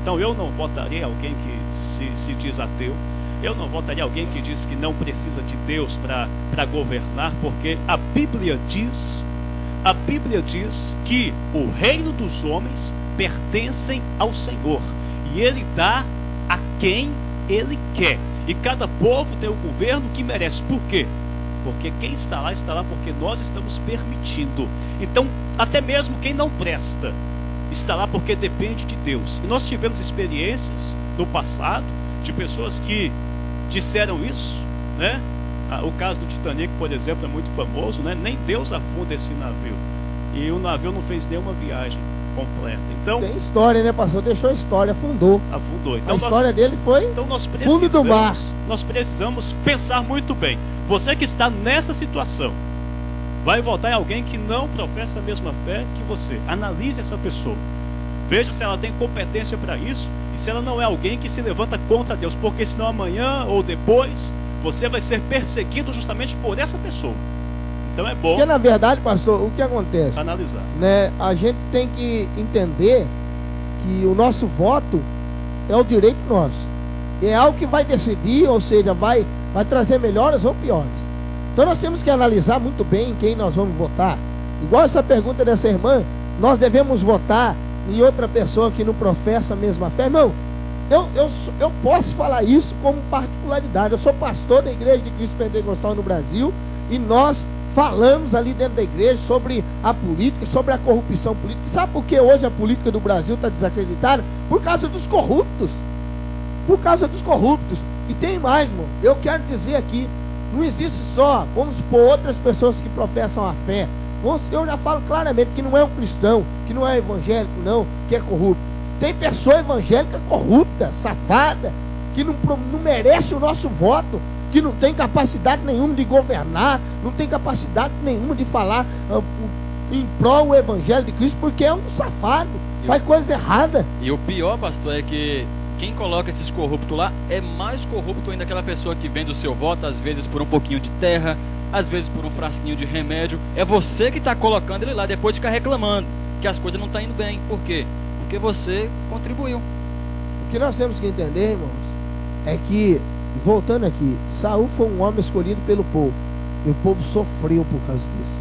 Então eu não votaria em alguém que se diz ateu. Eu não votaria em alguém que diz que não precisa de Deus para governar, porque a Bíblia diz que o reino dos homens pertencem ao Senhor. E Ele dá a quem Ele quer. E cada povo tem o governo que merece. Por quê? Porque quem está lá porque nós estamos permitindo. Então, até mesmo quem não presta está lá porque depende de Deus. E nós tivemos experiências no passado de pessoas que disseram isso, né? O caso do Titanic, por exemplo, é muito famoso, né? Nem Deus afunda esse navio. E o navio não fez nenhuma viagem completa. Então, tem história, né, pastor? Deixou a história, afundou. Então, a história dele foi fundo do mar. Nós precisamos pensar muito bem. Você que está nessa situação, vai votar em alguém que não professa a mesma fé que você. Analise essa pessoa. Veja se ela tem competência para isso. E se ela não é alguém que se levanta contra Deus, porque senão amanhã ou depois você vai ser perseguido justamente por essa pessoa. Então é bom. Porque na verdade, pastor, o que acontece? Analisar. Né, a gente tem que entender que o nosso voto é o direito nosso. É algo que vai decidir, ou seja, vai trazer melhores ou piores. Então nós temos que analisar muito bem em quem nós vamos votar. Igual essa pergunta dessa irmã, nós devemos votar em outra pessoa que não professa a mesma fé? Irmão, eu posso falar isso como particularidade. Eu sou pastor da Igreja de Cristo Pentecostal no Brasil e nós falamos ali dentro da igreja sobre a política, sobre a corrupção política. Sabe por que hoje a política do Brasil está desacreditada? Por causa dos corruptos. Por causa dos corruptos. E tem mais, irmão. Eu quero dizer aqui, não existe só, vamos supor, outras pessoas que professam a fé. Eu já falo claramente que não é um cristão, que não é evangélico, não, que é corrupto. Tem pessoa evangélica corrupta, safada, que não merece o nosso voto, que não tem capacidade nenhuma de governar, não tem capacidade nenhuma de falar em prol do evangelho de Cristo, porque é um safado, faz coisa errada. E o pior, pastor, é que quem coloca esses corruptos lá é mais corrupto ainda aquela pessoa que vende o seu voto, às vezes por um pouquinho de terra, às vezes por um frasquinho de remédio. É você que está colocando ele lá, depois fica reclamando que as coisas não estão indo bem. Por quê? Porque você contribuiu. O que nós temos que entender, irmãos, é que, voltando aqui, Saul foi um homem escolhido pelo povo, e o povo sofreu por causa disso.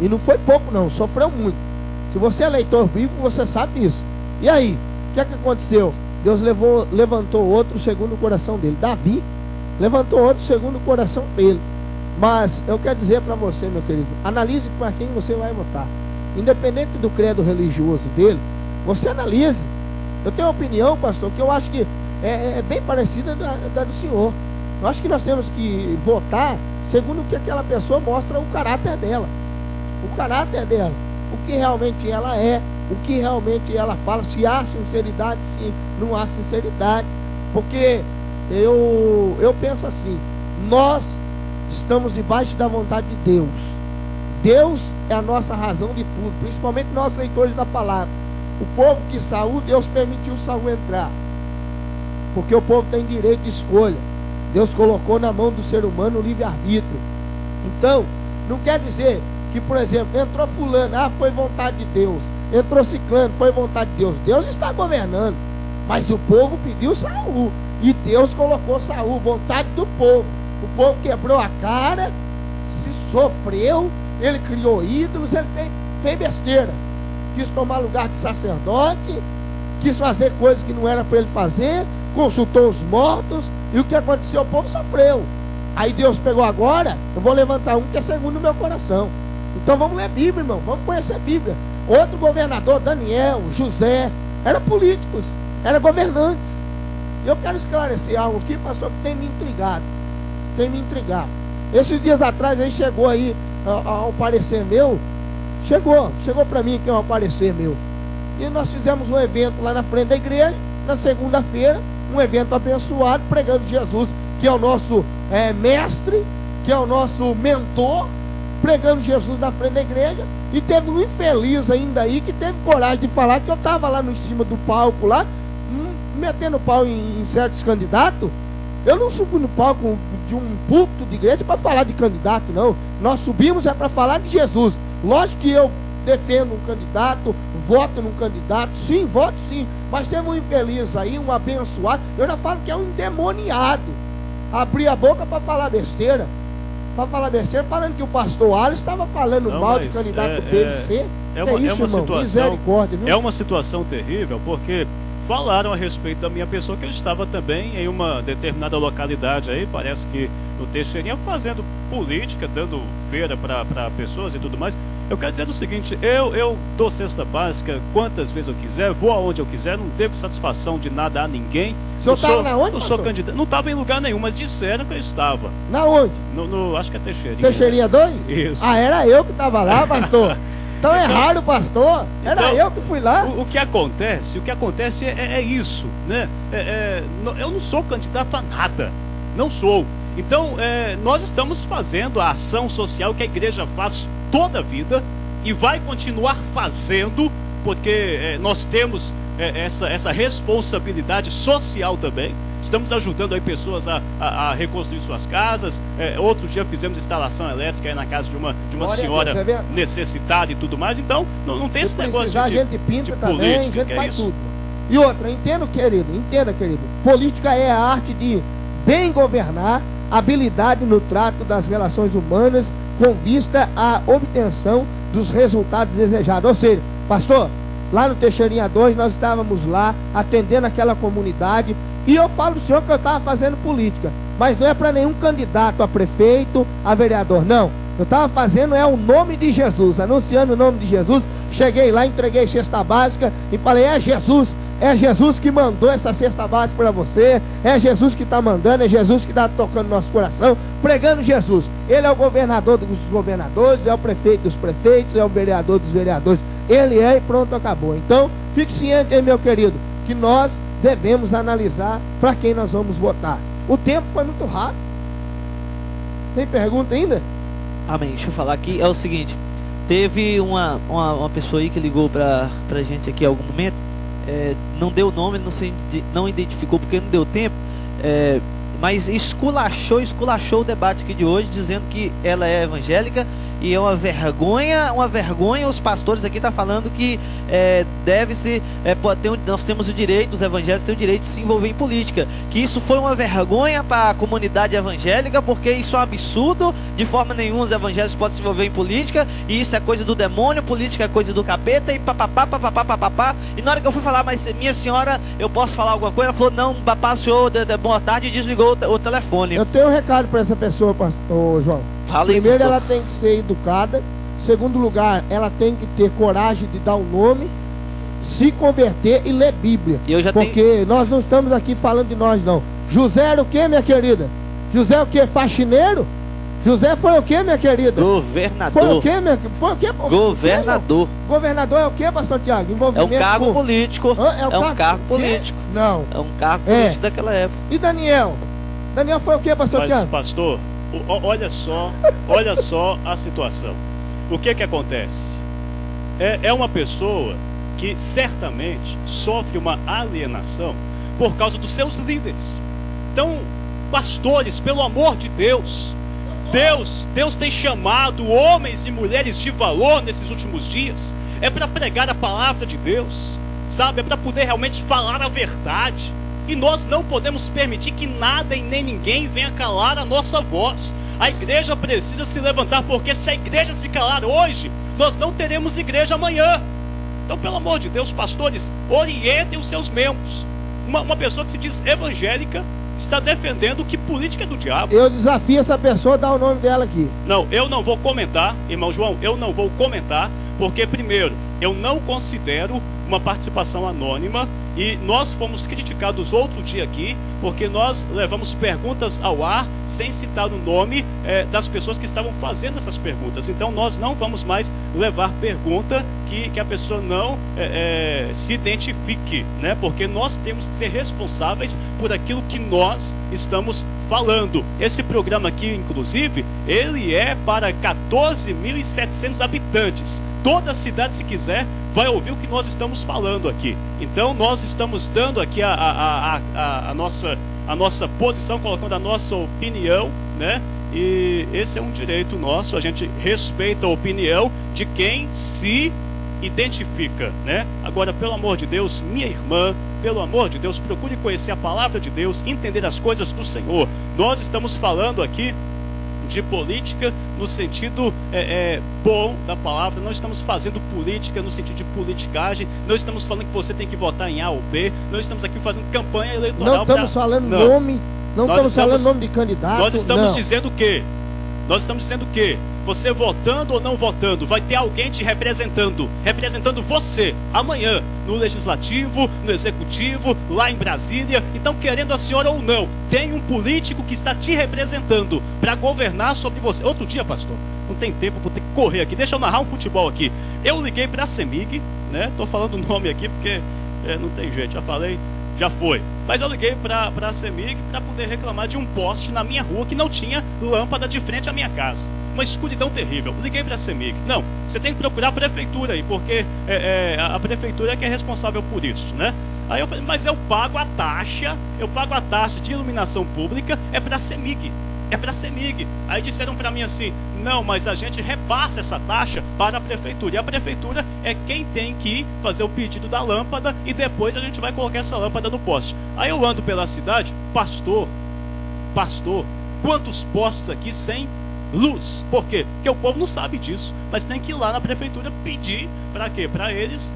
E não foi pouco não, sofreu muito. Se você é leitor bíblico, você sabe disso. E aí, o que é que aconteceu? Deus levantou outro segundo o coração dele. Davi levantou outro segundo o coração dele. Mas eu quero dizer para você, meu querido, analise para quem você vai votar. Independente do credo religioso dele, você analise. Eu tenho uma opinião, pastor, que eu acho que é bem parecida da do senhor. Eu acho que nós temos que votar segundo o que aquela pessoa mostra o caráter dela. O caráter dela. O que realmente ela é. O que realmente ela fala. Se há sinceridade, se não há sinceridade. Porque eu penso assim. Nós estamos debaixo da vontade de Deus. Deus é a nossa razão de tudo. Principalmente nós, leitores da palavra. O povo que Saul, Deus permitiu Saul entrar. Porque o povo tem direito de escolha. Deus colocou na mão do ser humano o livre-arbítrio. Então, não quer dizer que, por exemplo, entrou fulano, foi vontade de Deus. Entrou ciclano, foi vontade de Deus. Deus está governando. Mas o povo pediu Saul. E Deus colocou Saul, vontade do povo. O povo quebrou a cara, se sofreu, ele criou ídolos, ele fez besteira. Quis tomar lugar de sacerdote, quis fazer coisas que não era para ele fazer, consultou os mortos, e o que aconteceu? O povo sofreu. Aí Deus pegou agora, eu vou levantar um que é segundo o meu coração. Então vamos ler Bíblia, irmão, vamos conhecer a Bíblia. Outro governador, Daniel, José, eram políticos, eram governantes. Eu quero esclarecer algo aqui, pastor, que tem me intrigado. Esses dias atrás aí chegou aí ao parecer meu, chegou para mim que é um parecer meu. E nós fizemos um evento lá na frente da igreja, na segunda-feira, um evento abençoado, pregando Jesus, que é o nosso mestre, que é o nosso mentor, pregando Jesus na frente da igreja. E teve um infeliz ainda aí que teve coragem de falar que eu estava lá em cima do palco lá, metendo pau em certos candidatos. Eu não subi no palco de um púlpito de igreja para falar de candidato, não. Nós subimos para falar de Jesus. Lógico que eu defendo um candidato, voto num candidato, sim, voto sim. Mas teve um infeliz aí, um abençoado, eu já falo que é um endemoniado. Abrir a boca para falar besteira. Falando que o pastor Alisson estava falando mal do candidato do PVC. É uma situação terrível, porque falaram a respeito da minha pessoa, que eu estava também em uma determinada localidade aí, parece que no Teixeirinha, fazendo política, dando feira para pessoas e tudo mais. Eu quero dizer o seguinte, eu dou cesta básica quantas vezes eu quiser, vou aonde eu quiser, não devo satisfação de nada a ninguém. O senhor estava na onde, não sou candidato, não estava em lugar nenhum, mas disseram que eu estava. Na onde? Acho que é Teixeirinha. Teixeirinha 2? Isso. Era eu que estava lá, pastor. Então erraram o pastor, era eu que fui lá. O que acontece é isso, né? Eu não sou candidato a nada, não sou. Então nós estamos fazendo a ação social que a igreja faz toda a vida e vai continuar fazendo, porque nós temos essa responsabilidade social também. Estamos ajudando aí pessoas a reconstruir suas casas. Outro dia fizemos instalação elétrica aí na casa de uma senhora necessitada e tudo mais. Então, não tem esse negócio de a gente pinta também, política, a gente faz tudo. E outra, entenda, querido, política é a arte de bem governar, habilidade no trato das relações humanas com vista à obtenção dos resultados desejados. Ou seja, pastor, lá no Teixeirinha 2, nós estávamos lá atendendo aquela comunidade e eu falo do senhor que eu estava fazendo política, mas não é para nenhum candidato a prefeito, a vereador, não. Eu estava fazendo o nome de Jesus, anunciando o nome de Jesus. Cheguei lá, entreguei cesta básica e falei, é Jesus que mandou essa cesta básica para você, é Jesus que está mandando, é Jesus que está tocando nosso coração, pregando Jesus. Ele é o governador dos governadores, é o prefeito dos prefeitos, é o vereador dos vereadores. Ele é e pronto, acabou. Então, fique ciente aí, meu querido, que nós devemos analisar para quem nós vamos votar. O tempo foi muito rápido. Tem pergunta ainda? Amém. Deixa eu falar aqui. É o seguinte, teve uma pessoa aí que ligou pra gente aqui em algum momento, não deu nome, não identificou porque não deu tempo, mas esculachou o debate aqui de hoje, dizendo que ela é evangélica e é uma vergonha. Os pastores aqui estão falando que nós temos o direito, os evangélicos têm o direito de se envolver em política, que isso foi uma vergonha para a comunidade evangélica, porque isso é um absurdo, de forma nenhuma os evangélicos podem se envolver em política, e isso é coisa do demônio, política é coisa do capeta, e papapá. E na hora que eu fui falar, mas minha senhora, eu posso falar alguma coisa? Ela falou, não, papá, senhor, boa tarde, e desligou o telefone. Eu tenho um recado para essa pessoa, pastor João. Primeiro, ela tem que ser educada. Segundo lugar, ela tem que ter coragem de dar o nome, se converter e ler Bíblia. Porque nós não estamos aqui falando de nós, não. José era o que, minha querida? José o que? Faxineiro? José foi o que, minha querida? Governador. Foi o que, minha querida? Foi o que? Governador. Governador é o que, pastor Tiago? Envolvimento é um cargo político. É um cargo político. Não. É um cargo político daquela época. E Daniel? Daniel foi o que, pastor Tiago? Pastor, olha só a situação. O que acontece? É uma pessoa que certamente sofre uma alienação por causa dos seus líderes. Então, pastores, pelo amor de Deus, Deus tem chamado homens e mulheres de valor nesses últimos dias. É para pregar a palavra de Deus, sabe? É para poder realmente falar a verdade. E nós não podemos permitir que nada e nem ninguém venha calar a nossa voz. A igreja precisa se levantar, porque se a igreja se calar hoje, nós não teremos igreja amanhã. Então, pelo amor de Deus, pastores, orientem os seus membros. Uma pessoa que se diz evangélica está defendendo que política é do diabo. Eu desafio essa pessoa a dar o nome dela aqui. Não, eu não vou comentar, irmão João, eu não vou comentar, porque primeiro, eu não considero uma participação anônima, e nós fomos criticados outro dia aqui, porque nós levamos perguntas ao ar sem citar o nome das pessoas que estavam fazendo essas perguntas. Então nós não vamos mais levar pergunta que a pessoa não se identifique, né? Porque nós temos que ser responsáveis por aquilo que nós estamos falando. Esse programa aqui, inclusive, ele é para 14.700 habitantes. Toda cidade, se quiser, vai ouvir o que nós estamos falando aqui. Então nós estamos dando aqui a nossa posição, colocando a nossa opinião, né? E esse é um direito nosso, a gente respeita a opinião de quem se identifica, né? Agora, pelo amor de Deus, minha irmã, pelo amor de Deus, procure conhecer a palavra de Deus, entender as coisas do Senhor. Nós estamos falando aqui de política no sentido bom da palavra. Não estamos fazendo política no sentido de politicagem. Não estamos falando que você tem que votar em A ou B. Não estamos aqui fazendo campanha eleitoral. Não estamos falando nome. Não estamos falando nome de candidato. Nós estamos dizendo o quê? Nós estamos dizendo que você votando ou não votando, vai ter alguém te representando você, amanhã, no Legislativo, no Executivo, lá em Brasília. Então, querendo a senhora ou não, tem um político que está te representando para governar sobre você. Outro dia, pastor, não tem tempo, vou ter que correr aqui, deixa eu narrar um futebol aqui. Eu liguei para a CEMIG, né? Tô falando o nome aqui porque não tem jeito, já falei, já foi. Mas eu liguei para a CEMIG para poder reclamar de um poste na minha rua que não tinha lâmpada de frente à minha casa. uma escuridão terrível. Liguei para a CEMIG. Não, você tem que procurar a prefeitura aí, porque a prefeitura é que é responsável por isso, né? Aí eu falei, mas eu pago a taxa de iluminação pública, é para a CEMIG. É para a CEMIG. Aí disseram para mim assim, não, mas a gente repassa essa taxa para a prefeitura. E a prefeitura é quem tem que fazer o pedido da lâmpada e depois a gente vai colocar essa lâmpada no poste. Aí eu ando pela cidade, pastor, quantos postes aqui sem luz? Por quê? Porque o povo não sabe disso, mas tem que ir lá na prefeitura pedir, para quê? Para eles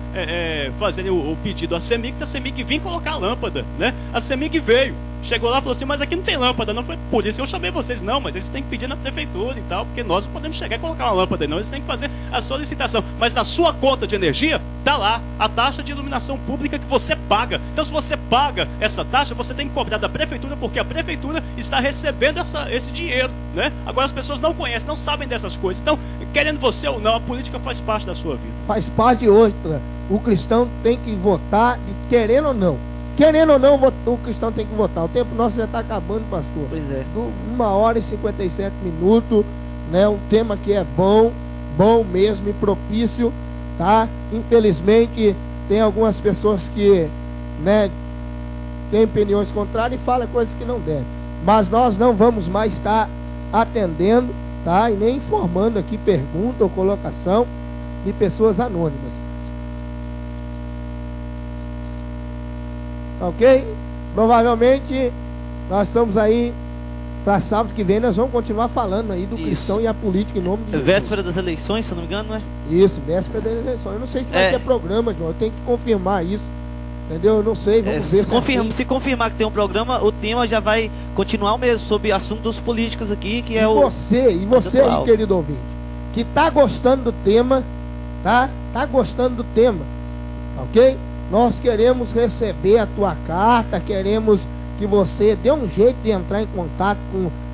fazerem o pedido à CEMIG, da CEMIG vir colocar a lâmpada, né? A CEMIG veio, chegou lá e falou assim, mas aqui não tem lâmpada, não foi por isso que eu chamei vocês, não, mas eles têm que pedir na prefeitura e tal, porque nós não podemos chegar e colocar uma lâmpada, não, eles têm que fazer a solicitação, mas na sua conta de energia, tá lá, a taxa de iluminação pública que você paga. Então se você paga essa taxa, você tem que cobrar da prefeitura, porque a prefeitura está recebendo esse dinheiro, né? Agora as pessoas não conhecem, não sabem dessas coisas, então, querendo você ou não, a política faz parte da sua vida. Faz parte de hoje, o cristão tem que votar, querendo ou não. Querendo ou não, o cristão tem que votar. O tempo nosso já está acabando, pastor. Pois é. 1h57, né? Um tema que é bom mesmo e propício, tá? Infelizmente, tem algumas pessoas que, né, têm opiniões contrárias e falam coisas que não devem. Mas nós não vamos mais estar atendendo, tá? E nem informando aqui pergunta ou colocação de pessoas anônimas. Ok? Provavelmente nós estamos aí para sábado que vem, nós vamos continuar falando aí do cristão e a política em nome de Jesus. Véspera das eleições, se eu não me engano, não é? Isso, véspera das eleições. Eu não sei se vai ter programa, João, eu tenho que confirmar isso. Entendeu? Eu não sei, vamos ver. Se confirmar que tem um programa, o tema já vai continuar o mesmo, sobre assuntos políticos aqui, que é você aí, querido ouvinte, que tá gostando do tema, tá? Tá gostando do tema, ok? Nós queremos receber a tua carta, queremos que você dê um jeito de entrar em contato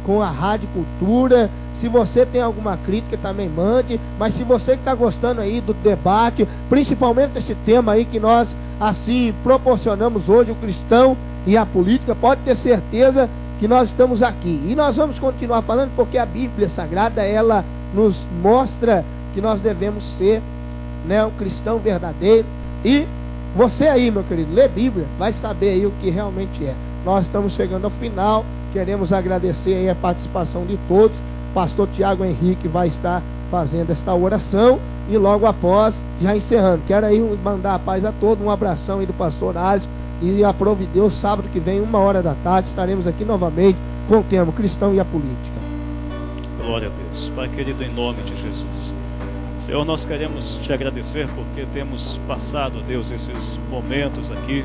com a Rádio Cultura. Se você tem alguma crítica, também mande. Mas se você que está gostando aí do debate, principalmente desse tema aí que nós assim proporcionamos hoje, o cristão e a política, pode ter certeza que nós estamos aqui. E nós vamos continuar falando porque a Bíblia Sagrada, ela nos mostra que nós devemos ser, né, um cristão verdadeiro. E você aí, meu querido, lê Bíblia, vai saber aí o que realmente é. Nós estamos chegando ao final, queremos agradecer aí a participação de todos. Pastor Tiago Henrique vai estar fazendo esta oração e logo após, já encerrando, quero aí mandar a paz a todos, um abração aí do pastor Alisson e aprove Deus, sábado que vem, 13h estaremos aqui novamente com o tema Cristão e a Política. Glória a Deus. Pai querido, em nome de Jesus, Senhor, nós queremos te agradecer porque temos passado, Deus, esses momentos aqui,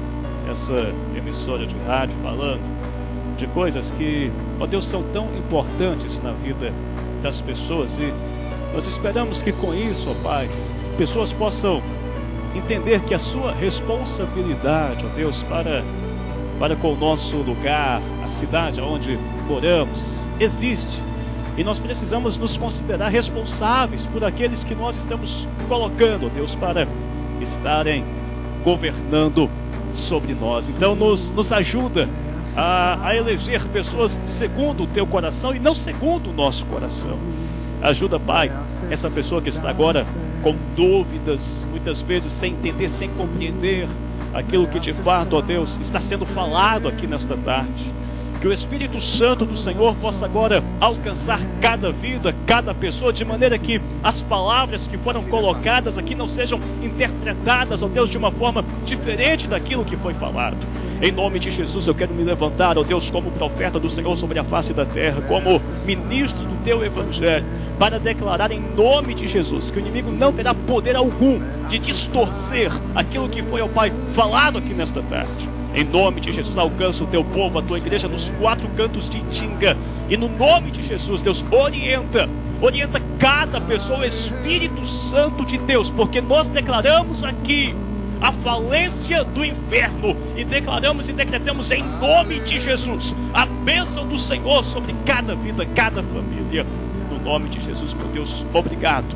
essa emissora de rádio, falando de coisas que, ó Deus, são tão importantes na vida das pessoas, e nós esperamos que com isso, ó Pai, pessoas possam entender que a sua responsabilidade, ó Deus, para com o nosso lugar, a cidade onde moramos, existe. E nós precisamos nos considerar responsáveis por aqueles que nós estamos colocando, ó Deus, para estarem governando sobre nós. Então nos ajuda a eleger pessoas segundo o teu coração e não segundo o nosso coração. Ajuda, Pai, essa pessoa que está agora com dúvidas, muitas vezes sem entender, sem compreender aquilo que de fato, ó Deus, está sendo falado aqui nesta tarde. Que o Espírito Santo do Senhor possa agora alcançar cada vida, cada pessoa, de maneira que as palavras que foram colocadas aqui não sejam interpretadas, ó Deus, de uma forma diferente daquilo que foi falado. Em nome de Jesus, eu quero me levantar, ó Deus, como profeta do Senhor sobre a face da terra, como ministro do teu Evangelho, para declarar em nome de Jesus que o inimigo não terá poder algum de distorcer aquilo que foi, ó Pai, falado aqui nesta tarde. Em nome de Jesus, alcança o teu povo, a tua igreja nos 4 cantos de Itinga. E no nome de Jesus, Deus, orienta cada pessoa, o Espírito Santo de Deus, porque nós declaramos aqui a falência do inferno e declaramos e decretamos em nome de Jesus a bênção do Senhor sobre cada vida, cada família. No nome de Jesus, meu Deus, obrigado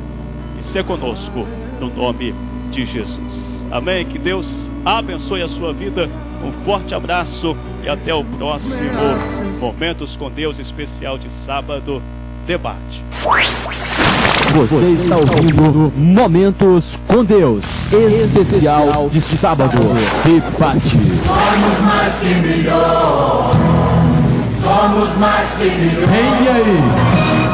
e ser conosco no nome de Jesus. Amém. Que Deus abençoe a sua vida. Um forte abraço e até o próximo Momentos com Deus especial de sábado. Debate. Você está ouvindo Momentos com Deus, especial de sábado. Debate. Somos mais que milhões. Somos mais que milhões. Vem aí.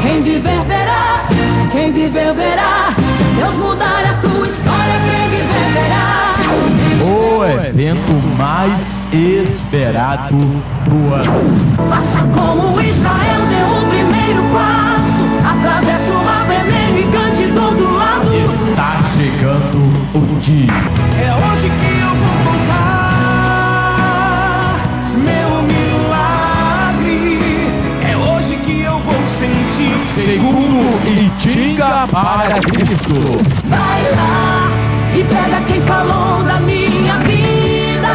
Quem viver verá. Quem viver verá. Deus mudar a tua história. Quem viver verá. O evento mais esperado do ano. Faça como Israel deu o primeiro passo. Atravessa o mar vermelho e cante do outro lado. Está chegando o dia. É hoje que eu vou contar meu milagre. É hoje que eu vou sentir. Segundo Itinga para Cristo. Vai lá e pega quem falou da minha vida.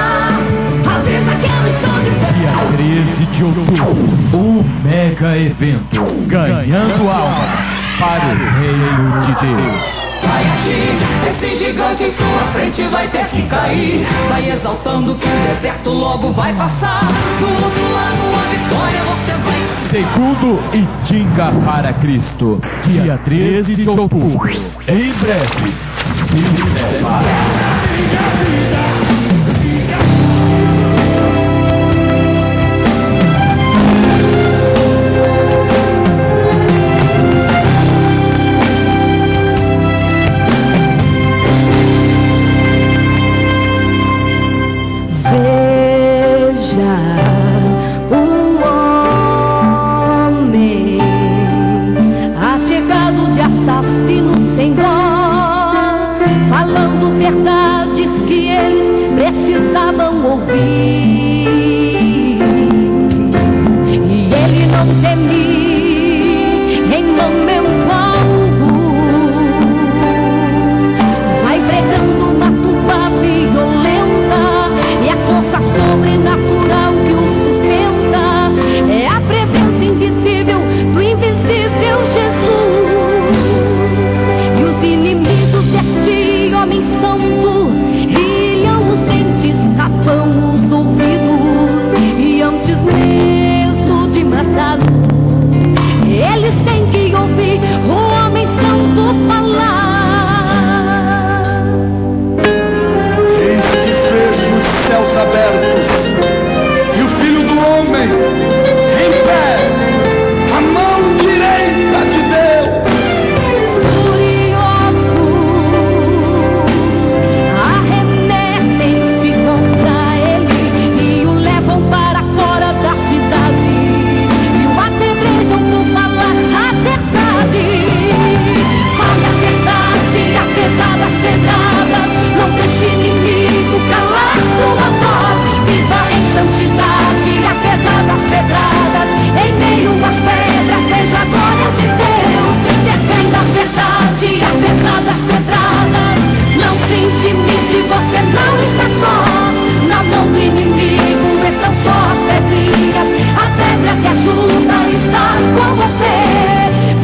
Avisa que eu estou de pé. Dia 13 de outubro, um mega evento, ganhando almas para o Reino de Deus. Vai agir, esse gigante em sua frente vai ter que cair. Vai exaltando que o deserto logo vai passar. Do outro lado a vitória você vai. Segundo Itinga para Cristo, dia 13 de outubro, em breve, se prepara. Assassinos sem dó, falando verdades que eles precisavam ouvir. E ele não temia em momento algum. Vai pregando uma tuba violenta, e a força sobrenatural que o sustenta é a presença invisível do invisível Jesus. Inimigos deste homem santo riam os dentes, tapam os ouvidos, e antes mesmo de matá-lo, eles têm que ouvir o homem santo falar. Eis que vejo os céus abertos e o Filho do Homem em pé, a mão direita de Deus. Não deixe inimigo calar sua voz. Viva em santidade, apesar das pedradas. Em meio às pedras, veja a glória de Deus. Defenda a verdade, apesar das pedradas. Não se intimide, você não está só. Na mão do inimigo estão só as pedrinhas. A pedra te ajuda, está com você.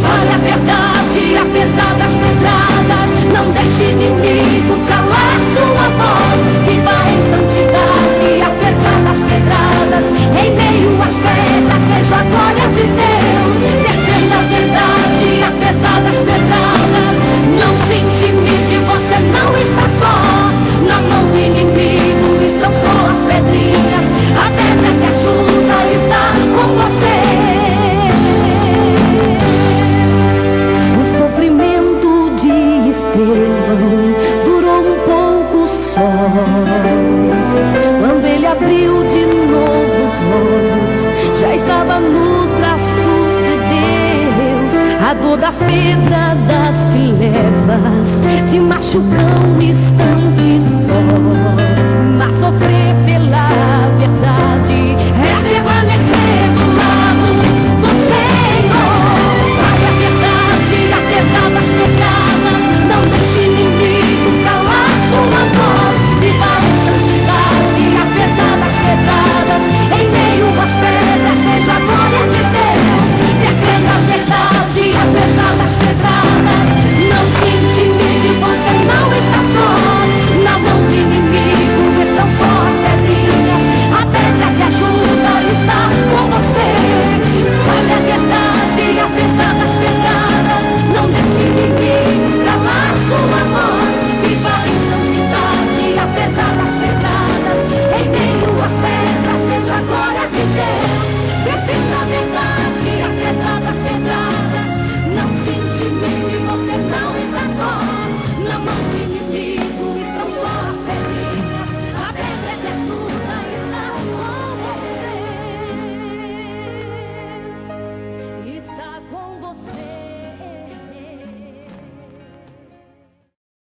Fale a verdade, apesar das pedradas. Não deixe inimigo calar sua voz. Viva em santidade, apesar das pedradas. Em meio às pedras, veja a glória de Deus. Defenda a verdade, apesar das pedradas. Não se intimide, você não está só. Na mão do inimigo estão só as pedrinhas. A pedra te ajuda, está com você. O sofrimento de Estevão durou um pouco só. Quando ele abriu de novo os olhos, já estava nos braços de Deus. A dor das pedradas que levas te machucam um instante só.